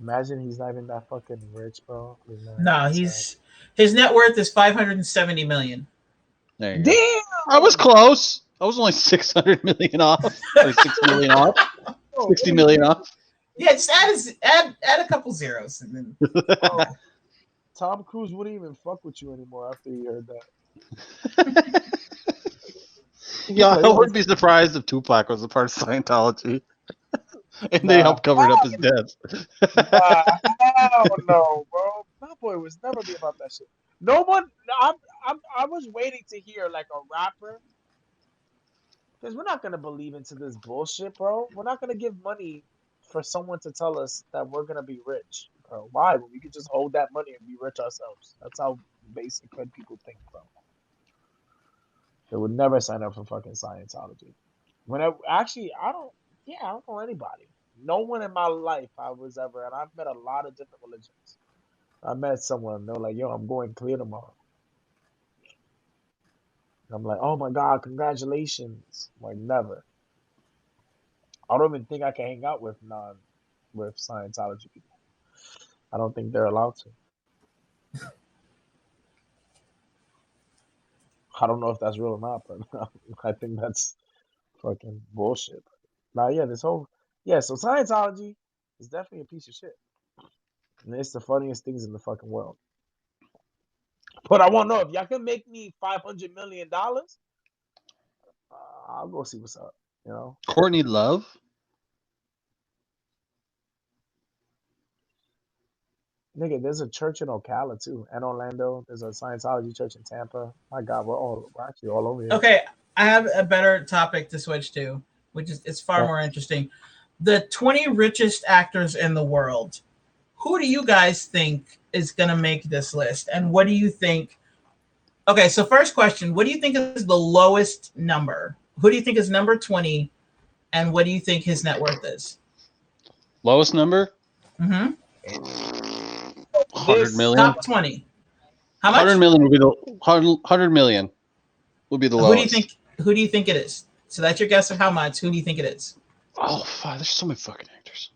Imagine he's not even that fucking rich, bro. No, his net worth is $570 million. There you go. I was close. I was only 600 million off. Or 6 million off. 60 million off. Yeah, just add a couple zeros and then. Tom Cruise wouldn't even fuck with you anymore after he heard that. Yeah, I wouldn't be surprised if Tupac was a part of Scientology. And they helped cover up his death. Hell no, bro. That boy was never be about that shit. No one. I was waiting to hear like a rapper, because we're not gonna believe into this bullshit, bro. We're not gonna give money for someone to tell us that we're gonna be rich, bro. Why? When we could just hold that money and be rich ourselves. That's how basic good people think, bro. They would never sign up for fucking Scientology. I don't know anybody. No one in my life and I've met a lot of different religions. I met someone, they're like, yo, I'm going clear tomorrow. And I'm like, oh my God, congratulations. Like, never. I don't even think I can hang out with Scientology people. I don't think they're allowed to. I don't know if that's real or not, but I think that's fucking bullshit. Now, so Scientology is definitely a piece of shit. And it's the funniest things in the fucking world. But I want to know if y'all can make me $500 million, I'll go see what's up, you know? Courtney Love? Nigga, there's a church in Ocala too, and Orlando. There's a Scientology church in Tampa. My God, we're actually all over here. Okay, I have a better topic to switch to, which is it's far more interesting. The 20 richest actors in the world. Who do you guys think is going to make this list? And what do you think? Okay, so first question, what do you think is the lowest number? Who do you think is number 20? And what do you think his net worth is? Lowest number? Mm-hmm. 100 million. Top 20. How much? 100 million would be the 100 million would be the lowest. Who do you think it is? So that's your guess of how much. Who do you think it is? Oh, fuck, there's so many fucking actors.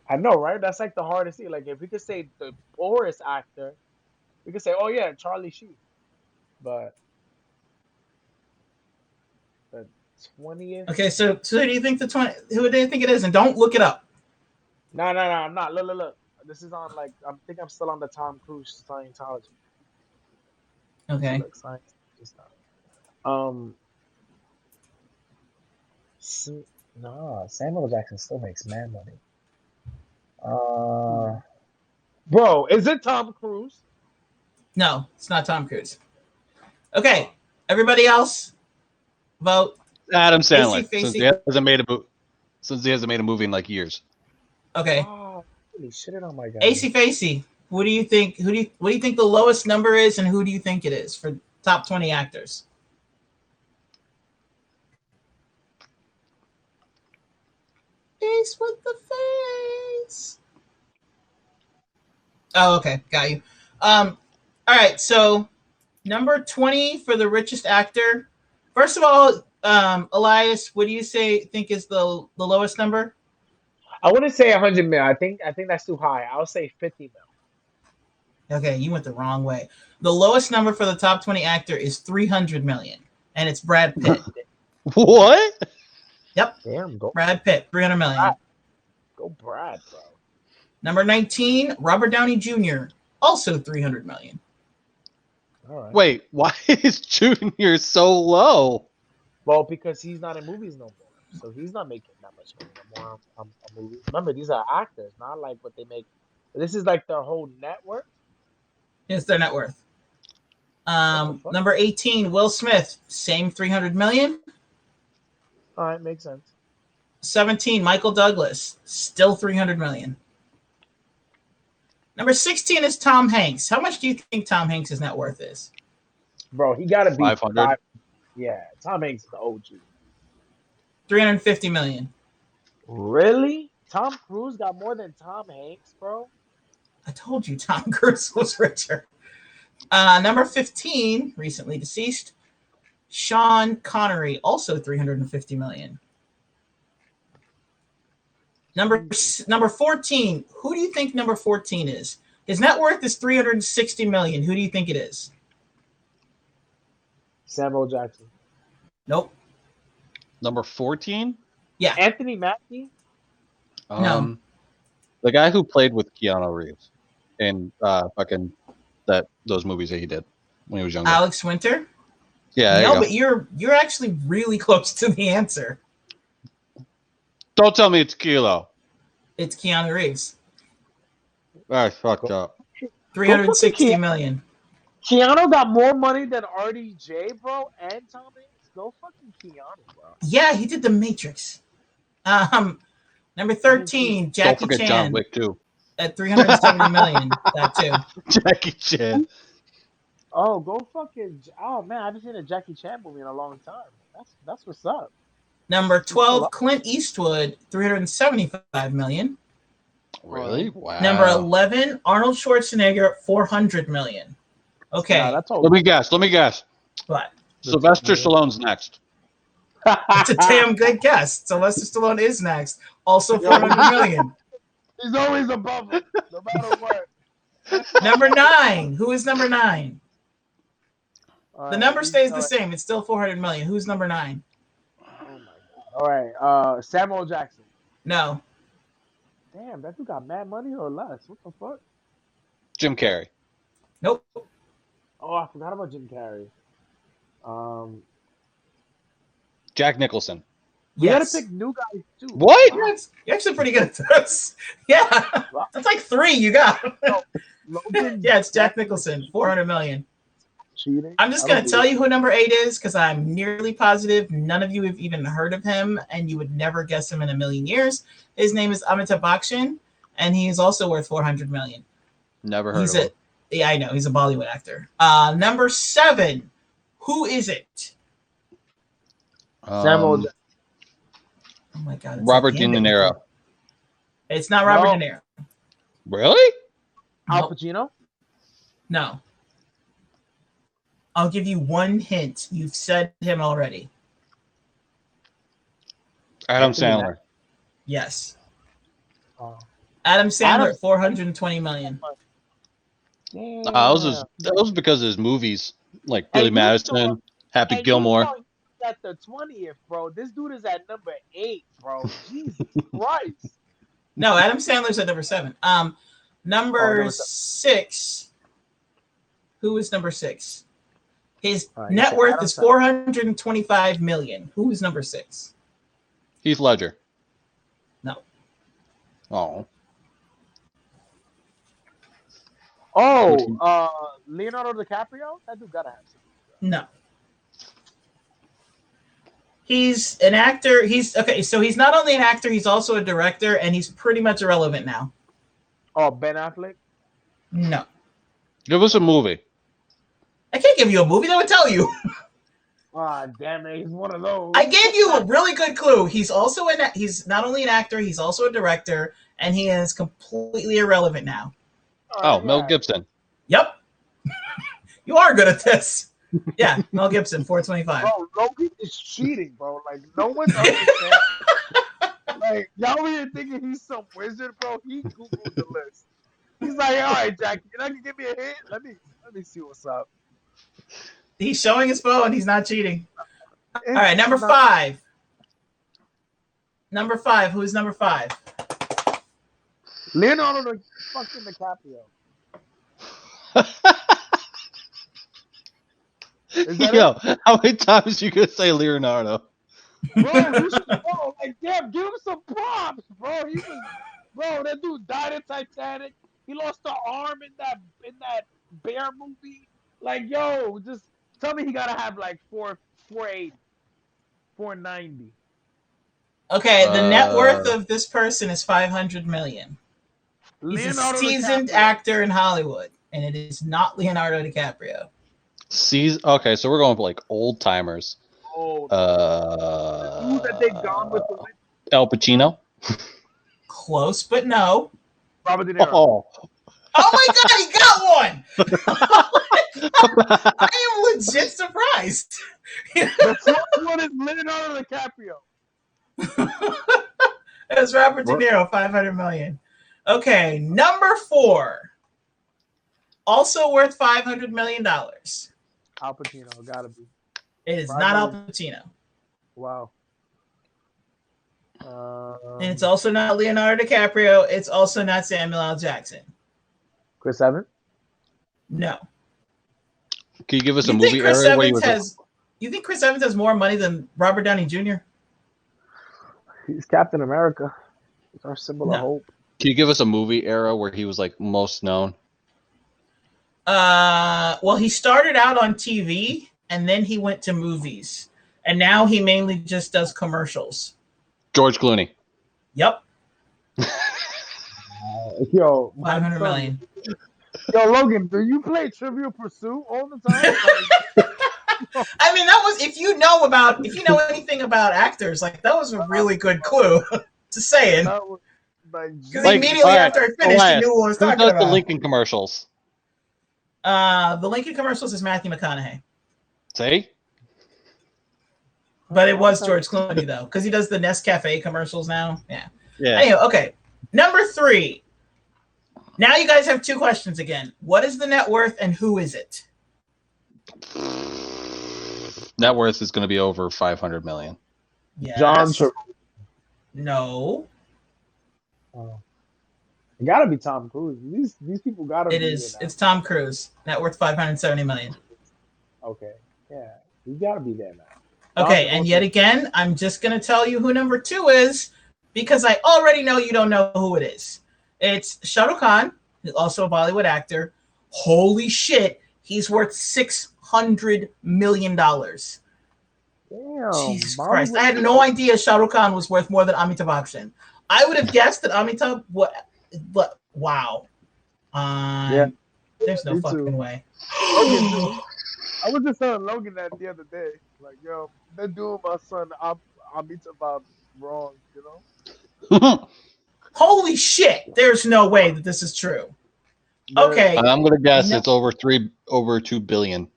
I know, right? That's like the hardest thing. Like, if we could say the poorest actor, we could say, oh, yeah, Charlie Sheen. But the 20th? Okay, so who do you think who do you think it is? And don't look it up. No, I'm not. Look. This is on, like, I think I'm still on the Tom Cruise Scientology. Okay. Look, Scientology stuff. No, Samuel Jackson still makes mad money. Bro, is it Tom Cruise? No, it's not Tom Cruise. Okay, everybody else, vote. Adam Sandler, Facey. since he hasn't made a movie in like years. Okay. Oh, really shitted on my guy. Facey. What do you think? What do you think the lowest number is, and who do you think it is for top 20 actors? Face with the face. Oh, okay, got you. All right, so number 20 for the richest actor. First of all, Elias, what do you think is the lowest number? I wouldn't say 100 mil. I think that's too high. I'll say 50 mil. Okay, you went the wrong way. The lowest number for the top 20 actor is 300 million, and it's Brad Pitt. What? Yep. Damn, go Brad Pitt, 300 million. Go Brad, bro. Number 19, Robert Downey Jr., also 300 million. All right. Wait, why is Junior so low? Well, because he's not in movies no more, so he's not making that much money no more on movies. Remember, these are actors, not like what they make. This is like their whole network. It's their net worth. Number 18, Will Smith, same 300 million. All right, makes sense. 17, Michael Douglas, still 300 million. Number 16 is Tom Hanks. How much do you think Tom Hanks' net worth is? Bro, he got to be 500. Yeah, Tom Hanks is the OG. 350 million. Really? Tom Cruise got more than Tom Hanks, bro? I told you Tom Cruise was richer. Number 15, recently deceased, Sean Connery, also 350 million. Number 14, who do you think number 14 is? His net worth is 360 million. Who do you think it is? Samuel Jackson. Nope. Number 14? Yeah. Anthony Mackie? No. The guy who played with Keanu Reeves in fucking those movies that he did when he was younger. Alex Winter? Yeah. No, but you're actually really close to the answer. Don't tell me it's Kilo. It's Keanu Reeves. I fucked up. 360 million. Keanu got more money than RDJ, bro, and Tom Hanks. Go fucking Keanu, bro. Yeah, he did The Matrix. Number 13, Jackie Don't forget Chan. John Wick too. At 370 million. That too. Jackie Chan. Oh, go fucking. Oh man, I haven't seen a Jackie Chan movie in a long time. That's what's up. Number 12, Clint Eastwood, 375 million. Really? Wow. Number 11, Arnold Schwarzenegger, 400 million. Okay. Nah, Let me guess. What? Sylvester Stallone's next. It's a damn good guess. Sylvester Stallone is next. Also 400 million. He's always above it, no matter what. Number 9. Who is number 9? All The right, number stays the same. It's still 400 million. Who's number 9? Oh my god. All right. Samuel Jackson. No. Damn, that dude got mad money or less. What the fuck? Jim Carrey. Nope. Oh, I forgot about Jim Carrey. Jack Nicholson. We gotta Yes. pick new guys too. What? Wow. You're actually pretty good at this. Yeah. That's like 3 you got. Logan Yeah, it's Jack Nicholson, 400 million. cheating. I'm just going to tell you who number 8 is because I'm nearly positive none of you have even heard of him and you would never guess him in a million years. His name is Amitabh Bachchan and he is also worth 400 million. Never heard of him. Yeah, I know. He's a Bollywood actor. Number 7. Who is it? Samuel. Oh my God. Robert De Niro. It's not Robert De Niro. Really? Al Pacino? No. I'll give you one hint. You've said him already. Adam Sandler. Yes. Oh. Adam Sandler, 420 million. Damn. That was because of his movies, like Billy Madison, Happy Gilmore. At the 20th, bro. This dude is at number 8, bro. Jesus Christ. No, Adam Sandler's at number 7. Number 6. Who is number 6? His net worth is 425 million. Who is number 6? Heath Ledger. No. Oh. Leonardo DiCaprio? That dude gotta have some. No. He's an actor. So he's not only an actor, he's also a director, and he's pretty much irrelevant now. Oh, Ben Affleck? No. Give us a movie. I can't give you a movie. That would tell you. Ah, damn it. He's one of those. I gave you a really good clue. He's not only an actor, he's also a director, and he is completely irrelevant now. Oh, Mel Gibson. Yep. You are good at this. Yeah, Mel Gibson, 425. Bro, Logan is cheating, bro. Like, no one understands. Like, y'all here thinking he's some wizard, bro. He Googled the list. He's like, all right, Jack, you're not going to give me a hint? Let me see what's up. He's showing his phone. He's not cheating. All right, number 5. Number 5. Who's number 5? Leonardo fucking DiCaprio. Yo, how many times you gonna say Leonardo? Bro, like, damn, give him some props, bro. That dude died in Titanic. He lost the arm in that bear movie. Like, yo, just tell me he gotta have like 480, 490. Okay, the net worth of this person is 500 million. He's Leonardo a seasoned DiCaprio. actor in Hollywood, and it is not Leonardo DiCaprio. Okay, so we're going for like old timers. Who that they've gone with the wind? Al Pacino. Close, but no. Robert De Niro. Oh. Oh my God, he got one! I am legit surprised. The first one is Leonardo DiCaprio. It was Robert De Niro, 500 million. Okay, number 4. Also worth $500 million. Al Pacino, gotta be. It is not Al Pacino. Wow. And it's also not Leonardo DiCaprio. It's also not Samuel L. Jackson. Chris Evans? No. Can you give us a movie era where you think Chris Evans has more money than Robert Downey Jr.? He's Captain America. It's our symbol of hope. Can you give us a movie era where he was like most known? Well, he started out on TV and then he went to movies. And now he mainly just does commercials. George Clooney. Yep. Yo, 500 million. Yo, Logan, do you play Trivial Pursuit all the time? I mean, that was if you know anything about actors, like that was a really good clue. Just saying. Because immediately after I finished, you knew what I was talking about. Who does the Lincoln commercials? The Lincoln commercials is Matthew McConaughey. See? But it was George Clooney, though, because he does the Nescafe commercials now. Yeah. Yeah. Anyway, okay. Number 3. Now you guys have 2 questions again. What is the net worth and who is it? Net worth is going to be over 500 million. Yes. John Travolta. No. It gotta be Tom Cruise. These people gotta be. It is. It's Tom Cruise. Net worth 570 million. Okay. Yeah. You gotta be there now. Okay, and yet again, I'm just going to tell you who number 2 is because I already know you don't know who it is. It's Shah Rukh Khan, who's also a Bollywood actor. Holy shit, he's worth $600 million. Damn, Jesus Christ. I had no idea Shah Rukh Khan was worth more than Amitabh Bachchan. I would have guessed that Amitabh, but wow. There's no fucking way. I was just telling Logan that the other day. Like, yo, they're doing my son Amitabh wrong, you know? Holy shit! There's no way that this is true. Okay, I'm gonna guess it's over 2 billion.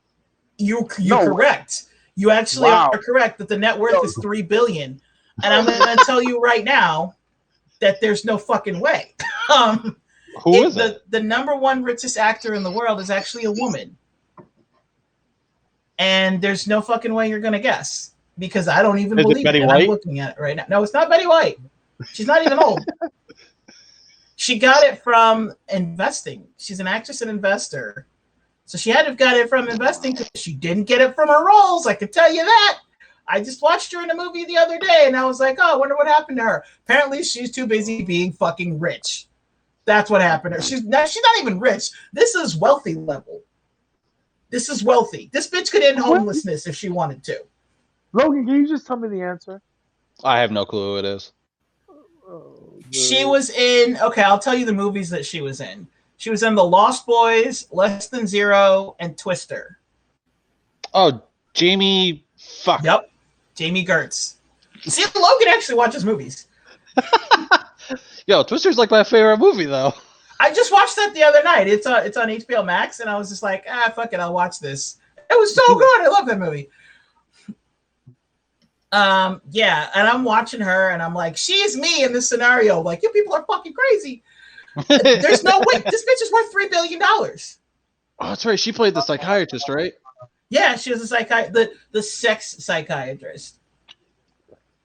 You're correct. You actually are correct that the net worth is $3 billion, and I'm gonna tell you right now that there's no fucking way. Who is it? The number 1 richest actor in the world is actually a woman. And there's no fucking way you're going to guess because I don't even believe it. I'm looking at it right now. No, it's not Betty White. She's not even old. She got it from investing. She's an actress and investor. So she had to have got it from investing because she didn't get it from her roles. I can tell you that. I just watched her in a movie the other day and I was like, oh, I wonder what happened to her. Apparently she's too busy being fucking rich. That's what happened to her. She's not even rich. This is wealthy level. This is wealthy. This bitch could end homelessness if she wanted to. Logan, can you just tell me the answer? I have no clue who it is. She was in, I'll tell you the movies that she was in. She was in The Lost Boys, Less Than Zero, and Twister. Oh, Jamie, fuck. Yep, Jamie Gertz. See, Logan actually watches movies. Yo, Twister's like my favorite movie, though. I just watched that the other night. It's on HBO Max, and I was just like, fuck it, I'll watch this. It was so good. I love that movie. Yeah, and I'm watching her, and I'm like, she's me in this scenario. Like, you people are fucking crazy. There's no way. This bitch is worth $3 billion. Oh, that's right. She played the psychiatrist, right? Yeah, she was the sex psychiatrist.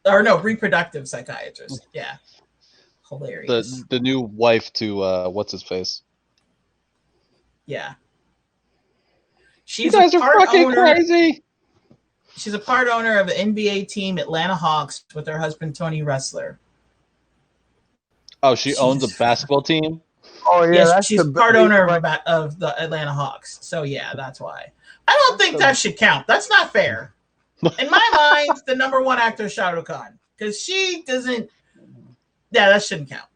Or no, reproductive psychiatrist. Yeah. Hilarious. The new wife to what's his face? Yeah. You guys are fucking crazy. She's a part owner of the NBA team Atlanta Hawks with her husband Tony Ressler. Oh, she owns a basketball team? Oh yeah, yes, she's part owner of the Atlanta Hawks. So yeah, that's why. I don't think that should count. That's not fair. In my mind, the number 1 actor is Shah Rukh Khan because she doesn't. Yeah, that shouldn't count.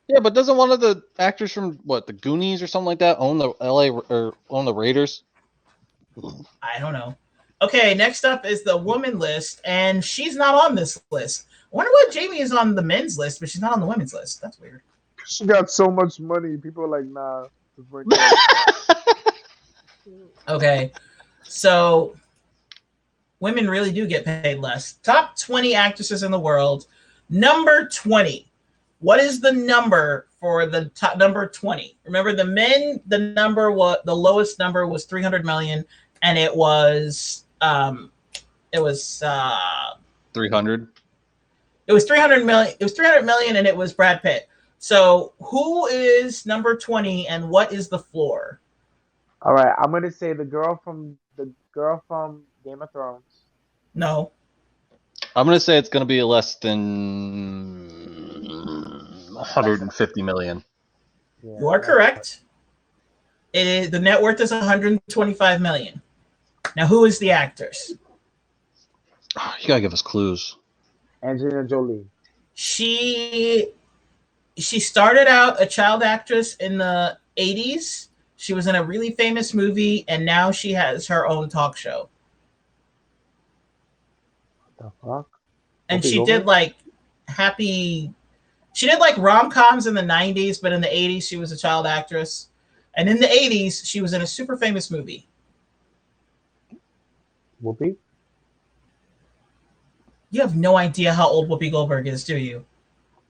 Yeah, but doesn't one of the actors from the Goonies or something like that own the LA or own the Raiders? I don't know. Okay, next up is the woman list, and she's not on this list. I wonder what Jamie is on the men's list, but she's not on the women's list. That's weird. She got so much money. People are like, nah. Okay, so women really do get paid less. Top 20 actresses in the world. Number 20. What is the number for the top number 20? Remember the men, the lowest number was 300 million, and it was 300. It was 300 million. It was 300 million, and it was Brad Pitt. So who is number 20, and what is the floor? All right, I'm gonna say the girl from Game of Thrones. No. I'm going to say it's going to be less than 150 million. Yeah, you are correct. The net worth is 125 million. Now, who is the actress? Oh, you got to give us clues. Angelina Jolie. She started out a child actress in the 80s. She was in a really famous movie, and now she has her own talk show. The fuck? And she did rom-coms in the 90s, but in the 80s she was a child actress. And in the 80s she was in a super famous movie. Whoopi? You have no idea how old Whoopi Goldberg is, do you?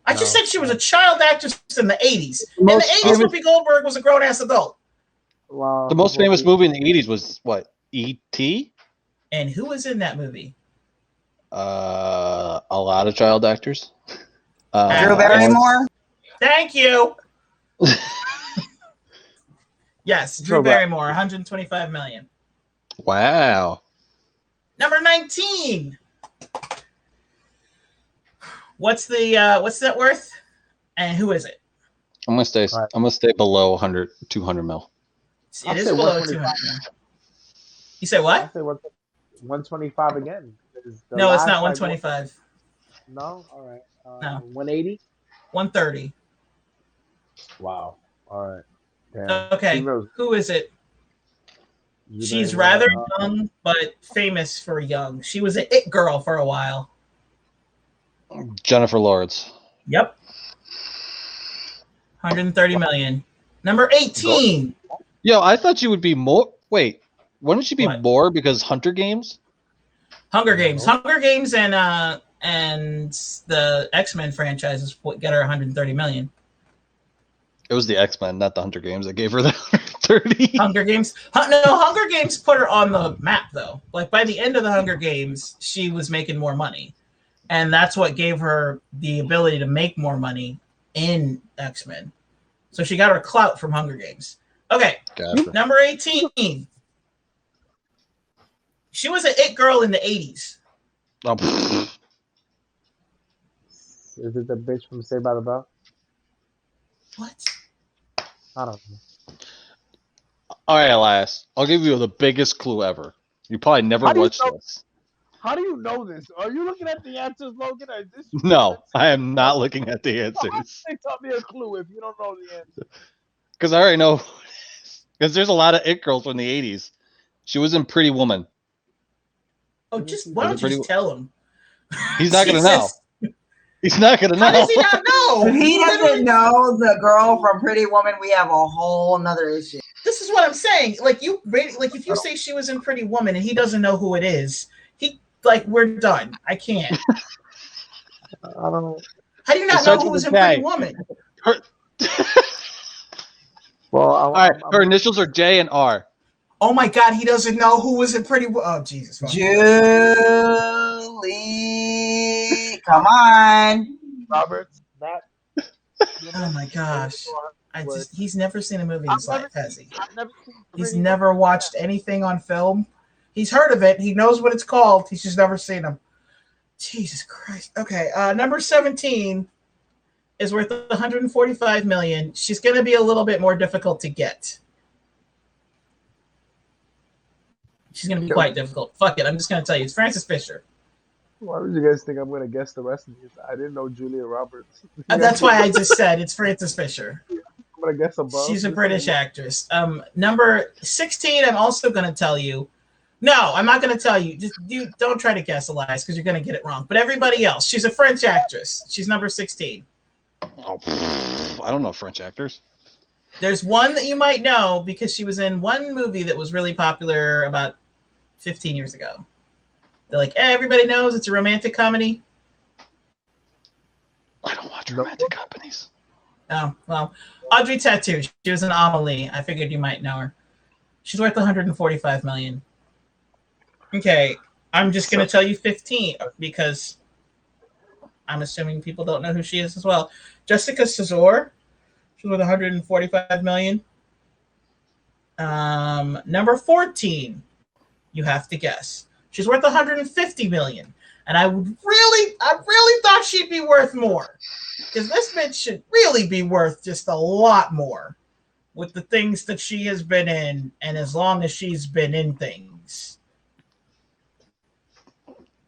I just said she was a child actress in the 80s. In the 80s, Whoopi Goldberg was a grown-ass adult. Wow. The most famous movie in the 80s was what? E.T.? And who was in that movie? A lot of child actors. Drew Barrymore. Thank you. Yes, Drew Barrymore, 125 million. Wow. Number 19. What's what's that worth? And who is it? I'm gonna stay. Right. I'm gonna stay below 100, 200 mil. It is below 200. You say what? I'll say 125 again. No, it's not 125. No, all right. No. 180. 130. Wow. All right. Damn. Okay. Who is it? She's rather young, but famous for young. She was an it girl for a while. Jennifer Lawrence. Yep. 130 million. Number 18. Yo, I thought you would be more. Wait, wouldn't she be What? more because Hunger Games? Hunger Games. Hunger Games and the X-Men franchises get her 130 million. It was the X-Men, not the Hunger Games, that gave her the 130. Hunger Games. No, Hunger Games put her on the map though. Like by the end of the Hunger Games, she was making more money. And that's what gave her the ability to make more money in X-Men. So she got her clout from Hunger Games. Okay, Gotcha. number 18. She was an it girl in the 80s. Oh, Is it the bitch from Saved by the Bell? What? I don't know. all right, Elias. I'll give you the biggest clue ever. You probably never How do you watched know- this. How do you know this? Are you looking at the answers, Logan? Or is this No, I am not looking at the How answers do you tell me a clue if you don't know the answer? because I already know. Because there's a lot of it girls from the 80s. She was in Pretty Woman. Oh, why don't you just tell him? He's not gonna know. He's not gonna know. How does he not know? If he doesn't know the girl from Pretty Woman, we have a whole nother issue. This is what I'm saying. Like if you say she was in Pretty Woman and he doesn't know who it is, we're done. I can't. I don't know. How do you not know who was in Pretty Woman? Her, Well, all right, her initials are J and R. Oh my God, he doesn't know who was in Pretty Woman. Oh Jesus. Julie, come on. Robert, that. Oh my gosh. He's never seen a movie in his life, has he? I've never seen He's Pretty never Woman. watched anything on film. He's heard of it. He knows what it's called. He's just never seen them. Jesus Christ. Okay. Number 17 is worth 145 million. She's going to be a little bit more difficult to get. She's going to be quite difficult. Fuck it. I'm just going to tell you. It's Frances Fisher. Why would you guys think I'm going to guess the rest of these? I didn't know Julia Roberts. That's why I just said it's Frances Fisher. I'm going to guess above. She's a British actress. Number 16, I'm also going to tell you. No, I'm not going to tell you. Just don't try to guess, Elias, because you're going to get it wrong. But everybody else, she's a French actress. She's number 16. Oh, I don't know French actors. There's one that you might know because she was in one movie that was really popular about 15 years ago. They're like, everybody knows it's a romantic comedy. I don't watch romantic comedies. Oh, well, Audrey Tautou. She was in Amelie. I figured you might know her. She's worth 145 million. Okay, I'm just going to tell you 15 because I'm assuming people don't know who she is as well. Jessica Cesar. She's worth 145 million. Number 14, you have to guess. She's worth 150 million. And I really thought she'd be worth more. Because this bitch should really be worth just a lot more with the things that she has been in and as long as she's been in things.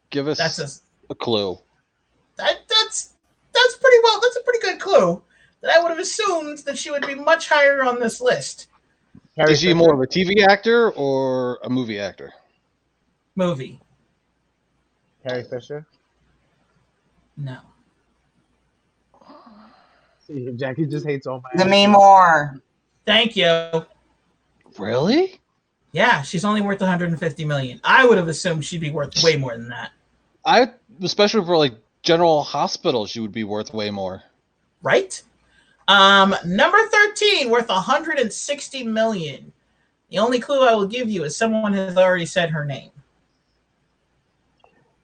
Give us a clue. That's pretty well. That's a pretty good clue. That I would have assumed that she would be much higher on this list. Is she more of a TV actor or a movie actor? Movie. Carrie Fisher. No. See, Jackie just hates all my. Demi Moore. Thank you. Really? Yeah, she's only worth 150 million. I would have assumed she'd be worth way more than that. Especially for like General Hospital, she would be worth way more. Right? Number 13, worth 160 million. The only clue I will give you is someone has already said her name.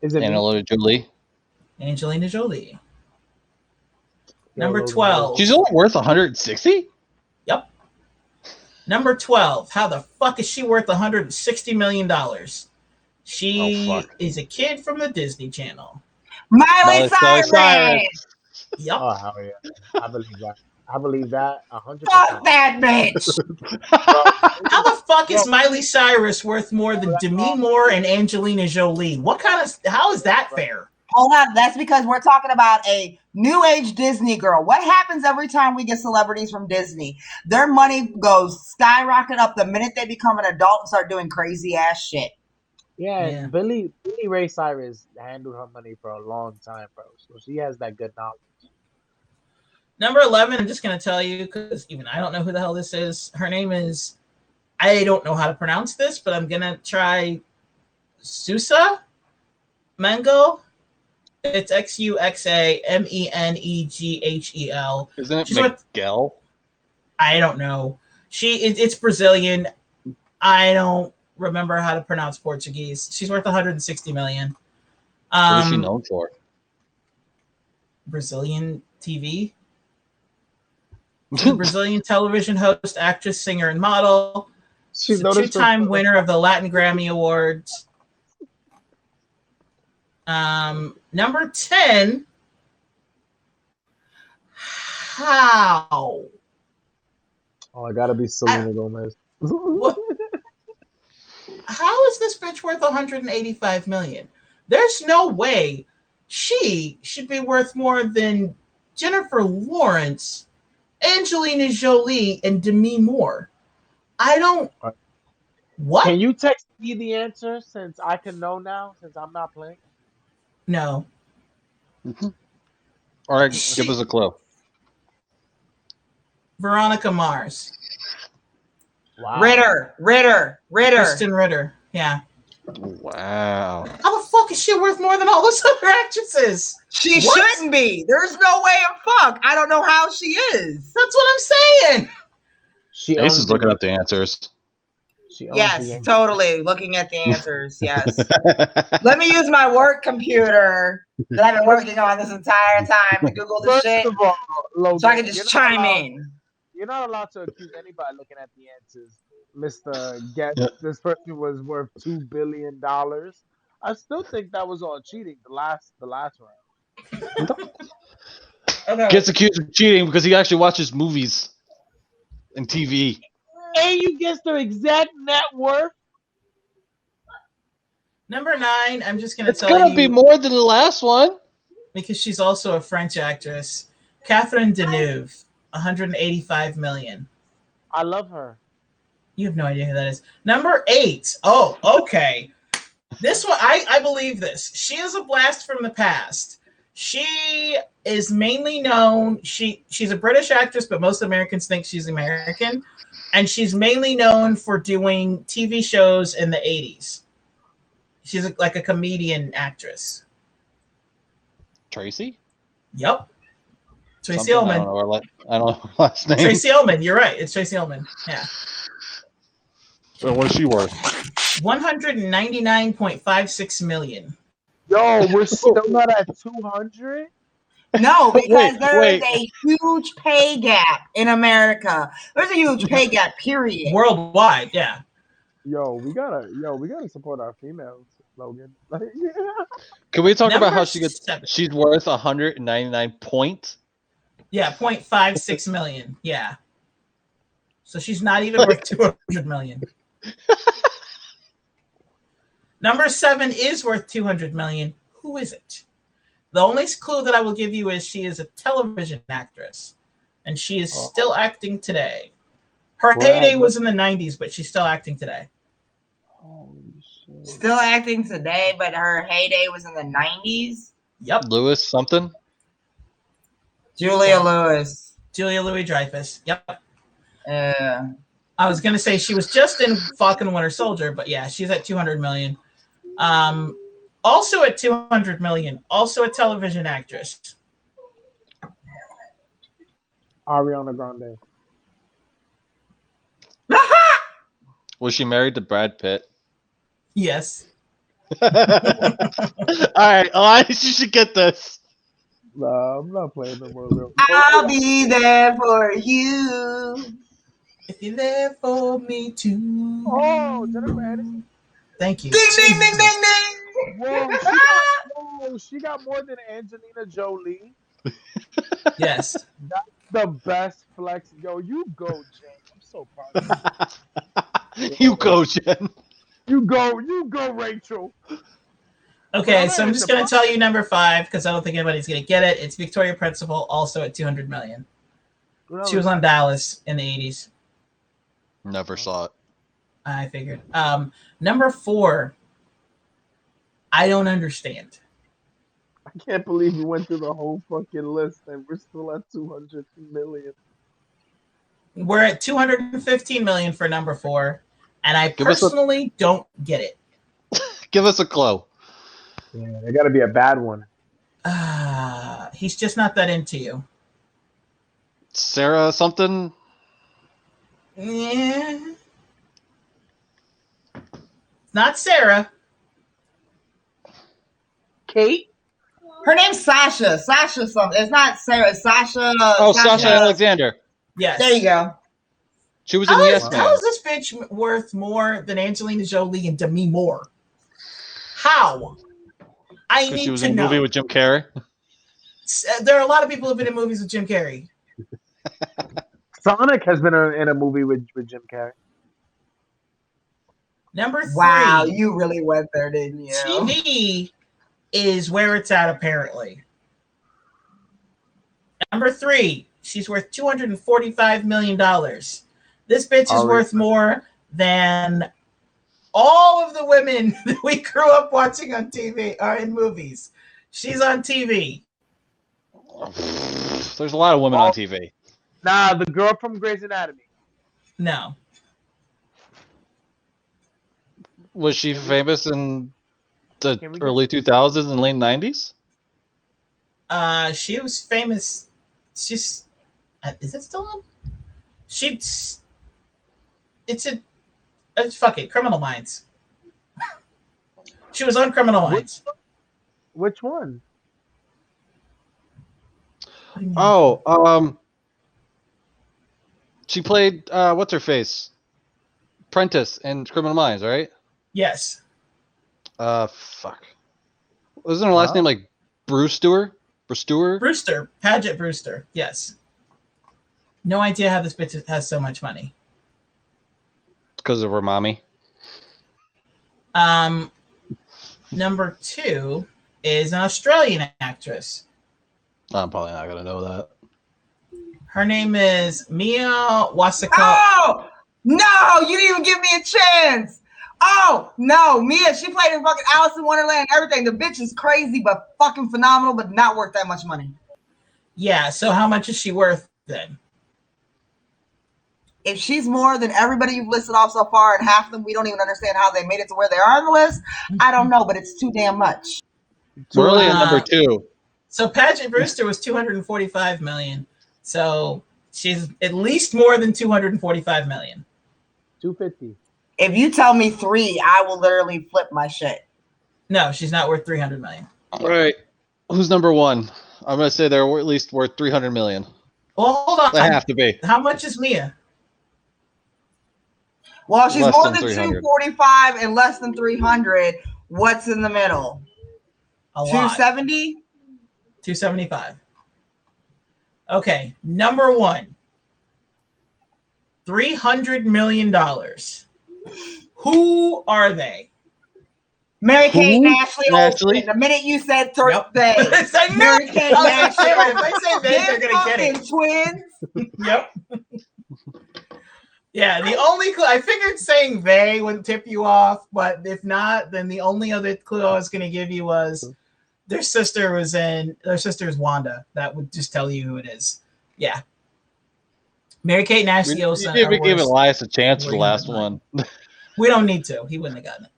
Is it Angelina Jolie? Angelina Jolie. Number 12. She's only worth 160? Yep. Number 12. How the fuck is she worth $160 million? She is a kid from the Disney Channel. Miley Cyrus. Cyrus. Yep. Oh hell yeah, I believe that. I believe that 100%. Fuck that bitch. How the fuck is Miley Cyrus worth more than Demi Moore and Angelina Jolie? How is that fair? Hold on, that's because we're talking about a new age Disney girl. What happens every time we get celebrities from Disney? Their money goes skyrocket up the minute they become an adult and start doing crazy ass shit. Yeah, and Billy Ray Cyrus handled her money for a long time, bro. So she has that good knowledge. Number 11, I'm just going to tell you because even I don't know who the hell this is. Her name is, I don't know how to pronounce this, but I'm going to try Xuxa Mengo. It's XUXAMENEGHEL. Isn't it Miguel? I don't know. It's Brazilian. I don't remember how to pronounce Portuguese. She's worth 160 million. What is she known for? Brazilian TV. Brazilian television host, actress, singer, and model. She's a two-time winner of the Latin Grammy Awards. Number 10. How? Oh, I gotta be Selena Gomez. What? How is this bitch worth 185 million? There's no way she should be worth more than Jennifer Lawrence, Angelina Jolie, and Demi Moore. I don't. What? Can you text me the answer since I can know now since I'm not playing? No. All right, give us a clue. Veronica Mars. Wow. Ritter. Kristen Ritter. Yeah. Wow. How the fuck is she worth more than all those other actresses? She shouldn't be. There's no way in fuck. I don't know how she is. That's what I'm saying. Ace is looking up the answers. Yes, totally. Looking at the answers. Yes. Let me use my work computer that I've been working on this entire time to Google the shit. First of all, Logan, so I can just chime in. You're not allowed to accuse anybody looking at the answers. Mr. Guess this person was worth $2 billion. I still think that was all cheating. The last round. Okay. Gets accused of cheating because he actually watches movies and TV. And you guess their exact net worth? Number 9, I'm just going to tell you. It's going to be more than the last one. Because she's also a French actress. Catherine Deneuve, 185 million. I love her. You have no idea who that is. Number 8. Oh, okay. This one, I believe this. She is a blast from the past. She is mainly known. She's a British actress, but most Americans think she's American. And she's mainly known for doing TV shows in the 80s. She's like a comedian actress. Tracy? Yep. Tracy Ullman. I don't know her last name. Tracy Ullman. You're right. It's Tracy Ullman. Yeah. So what is she worth? 199.56 million. Yo, we're still not at 200? No, because there is a huge pay gap in America. There's a huge pay gap, period. Worldwide, yeah. Yo, we gotta support our females, Logan. Can we talk about how she's worth 199 point? Yeah, 0.56 million. Yeah. So she's not even worth 200 million. Number 7 is worth 200 million. Who is it? The only clue that I will give you is she is a television actress, and she is still acting today. Her heyday was in the 90s, but she's still acting today. Still acting today, but her heyday was in the 90s? Yep. Lewis something? Julia Louis. Julia Louis-Dreyfus. Yep. I was going to say she was just in Falcon and Winter Soldier, but yeah, she's at 200 million. Also at 200 million, also a television actress. Ariana Grande. Was she married to Brad Pitt? Yes. All right, Elias, you should get this. No, I'm not playing no more. I'll be there for you. If you're there for me too. Oh, Jennifer Aniston. Thank you. Ding, ding, Jesus. ding, ding, ding. Whoa, she got more than Angelina Jolie. Yes. That's the best flex. Yo, you go, Jen. I'm so proud of you. You go, Jen. You go, Rachel. Okay, so I'm just going to tell you number 5 because I don't think anybody's going to get it. It's Victoria Principal, also at $200 million. She was on Dallas in the 80s. Never saw it. I figured. Number 4, I don't understand. I can't believe you went through the whole fucking list and we're still at 200 million. We're at 215 million for number 4, and I personally don't get it. Give us a clue. Yeah, they got to be a bad one. He's just not that into you. Sarah something? Yeah. Not Sarah. Kate? Her name's Sasha. Sasha something. It's not Sarah. It's Sasha. Oh, Sasha Alexander. Yes. There you go. She was in Yes Man. How is this bitch worth more than Angelina Jolie and Demi Moore? How? I need She was to in a know. movie with Jim Carrey. There are a lot of people who've been in movies with Jim Carrey. Sonic has been in a movie with Jim Carrey. Number 3. Wow, you really went there, didn't you? TV is where it's at, apparently. Number 3, she's worth $245 million. This bitch is worth more than all of the women that we grew up watching on TV or in movies. She's on TV. There's a lot of women on TV. Nah, the girl from Grey's Anatomy. No. Was she famous in the early 2000s and late 90s? She was famous. She's. Is it still on? Fuck it. Criminal Minds. She was on Criminal Minds. Which one? Oh, she played what's her face? Prentice in Criminal Minds, right? Yes. Fuck. Wasn't her last name like Brewster? Brewster. Paget Brewster. Yes. No idea how this bitch has so much money. Because of her mommy. Number 2 is an Australian actress. I'm probably not gonna know that. Her name is Mia Wasikowska. Oh no! You didn't even give me a chance. Oh no, Mia! She played in fucking Alice in Wonderland and everything. The bitch is crazy, but fucking phenomenal, but not worth that much money. Yeah. So how much is she worth then? If she's more than everybody you've listed off so far, and half of them we don't even understand how they made it to where they are on the list, I don't know, but it's too damn much. We're only at number 2. So Paget Brewster was 245 million. So she's at least more than 245 million. 250. If you tell me 3, I will literally flip my shit. No, she's not worth 300 million. All right. Who's number 1? I'm gonna say they're at least worth 300 million. Well, hold on. They have to be. How much is Mia? Well, she's Less more than than 300. 245 and less than 300. What's in the middle? A lot. 270? 275. Okay, number 1. $300 million. Who are they? Mary Kate and Ashley Ashley? Olsen. The minute you said Yep. they. I knew Mary it. Kate I and was Ashley like, Olsen. if I say they, they're going to get it. Twins. Yep. Yeah, the only clue, I figured saying they wouldn't tip you off, but if not, then the only other clue I was going to give you was their sister is Wanda. That would just tell you who it is. Yeah. Mary Kate and Ashley Olsen. You didn't even give Elias a chance for the last one. We don't need to. He wouldn't have gotten it.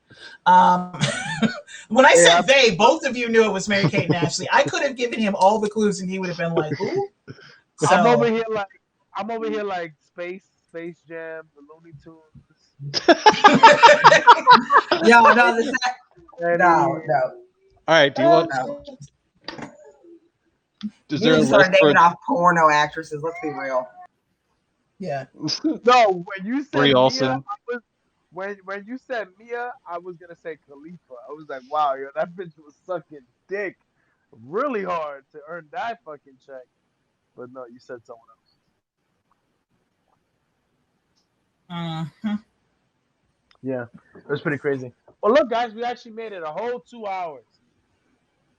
When I said they, both of you knew it was Mary Kate and Ashley. I could have given him all the clues and he would have been like, who? So, I'm over here like Space Jam, the Looney Tunes. Yo, no. All right, do you want? No. Is You there a need to start list for naming off porno actresses. Let's be real. yeah. No, when you said Brie Mia, Olsen? when you said Mia, I was gonna say Khalifa. I was like, wow, yo, that bitch was sucking dick really hard to earn that fucking check. But no, you said someone else. Mhm. Yeah, it was pretty crazy. Well, look, guys, we actually made it a whole 2 hours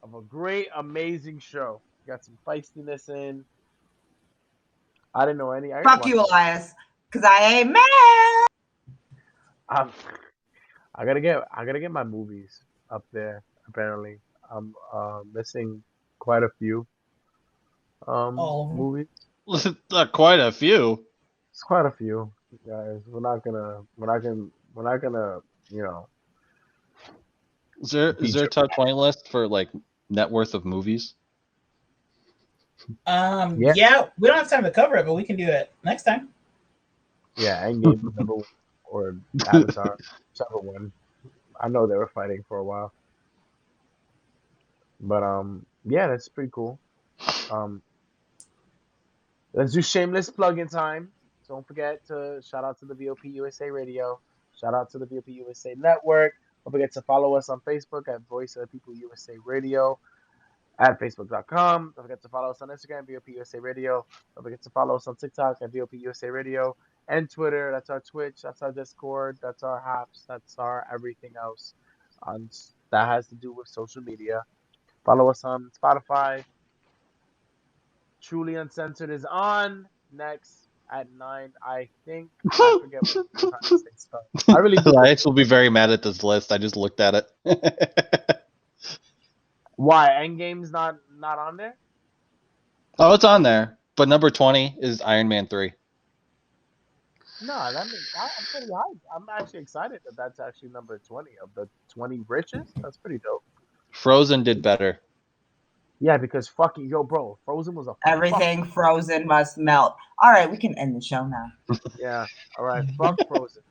of a great, amazing show. Got some feistiness in. I didn't know any. I didn't Fuck watch you, it. Elias, because I ain't mad. I'm, I gotta get my movies up there. Apparently, I'm missing quite a few All of them. movies. Quite a few. It's quite a few, guys. We're not gonna, you know, Is there a feature. top 20 list for like net worth of movies? Yeah, Yeah, we don't have time to cover it, but we can do it next time. yeah. Endgame was number one, or Avatar, whichever one. I know they were fighting for a while, but yeah, that's pretty cool. Um, let's do shameless plug-in time. Don't forget to shout out to the VOP USA Radio. Shout out to the VOP USA Network. Don't forget to follow us on Facebook at Voice of the People USA Radio at Facebook.com. Don't forget to follow us on Instagram, VOP USA Radio. Don't forget to follow us on TikTok at VOP USA Radio and Twitter. That's our Twitch. That's our Discord. That's our Haps. That's our everything else that has to do with social media. Follow us on Spotify. Truly Uncensored is on next at 9. I think I forget what time this thing starts. I really do. Elias will be very mad at this list. I just looked at it. Why Endgame's not on there? Oh, it's on there. But number 20 is Iron Man 3. No, that means I'm pretty hyped. I'm actually excited that that's actually number 20 of the 20 richest. That's pretty dope. Frozen did better. Yeah, because fucking yo, bro, Frozen was a Everything frozen must melt. All right, we can end the show now. yeah. All right, fuck Frozen.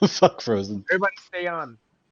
Fuck Frozen. Everybody stay on.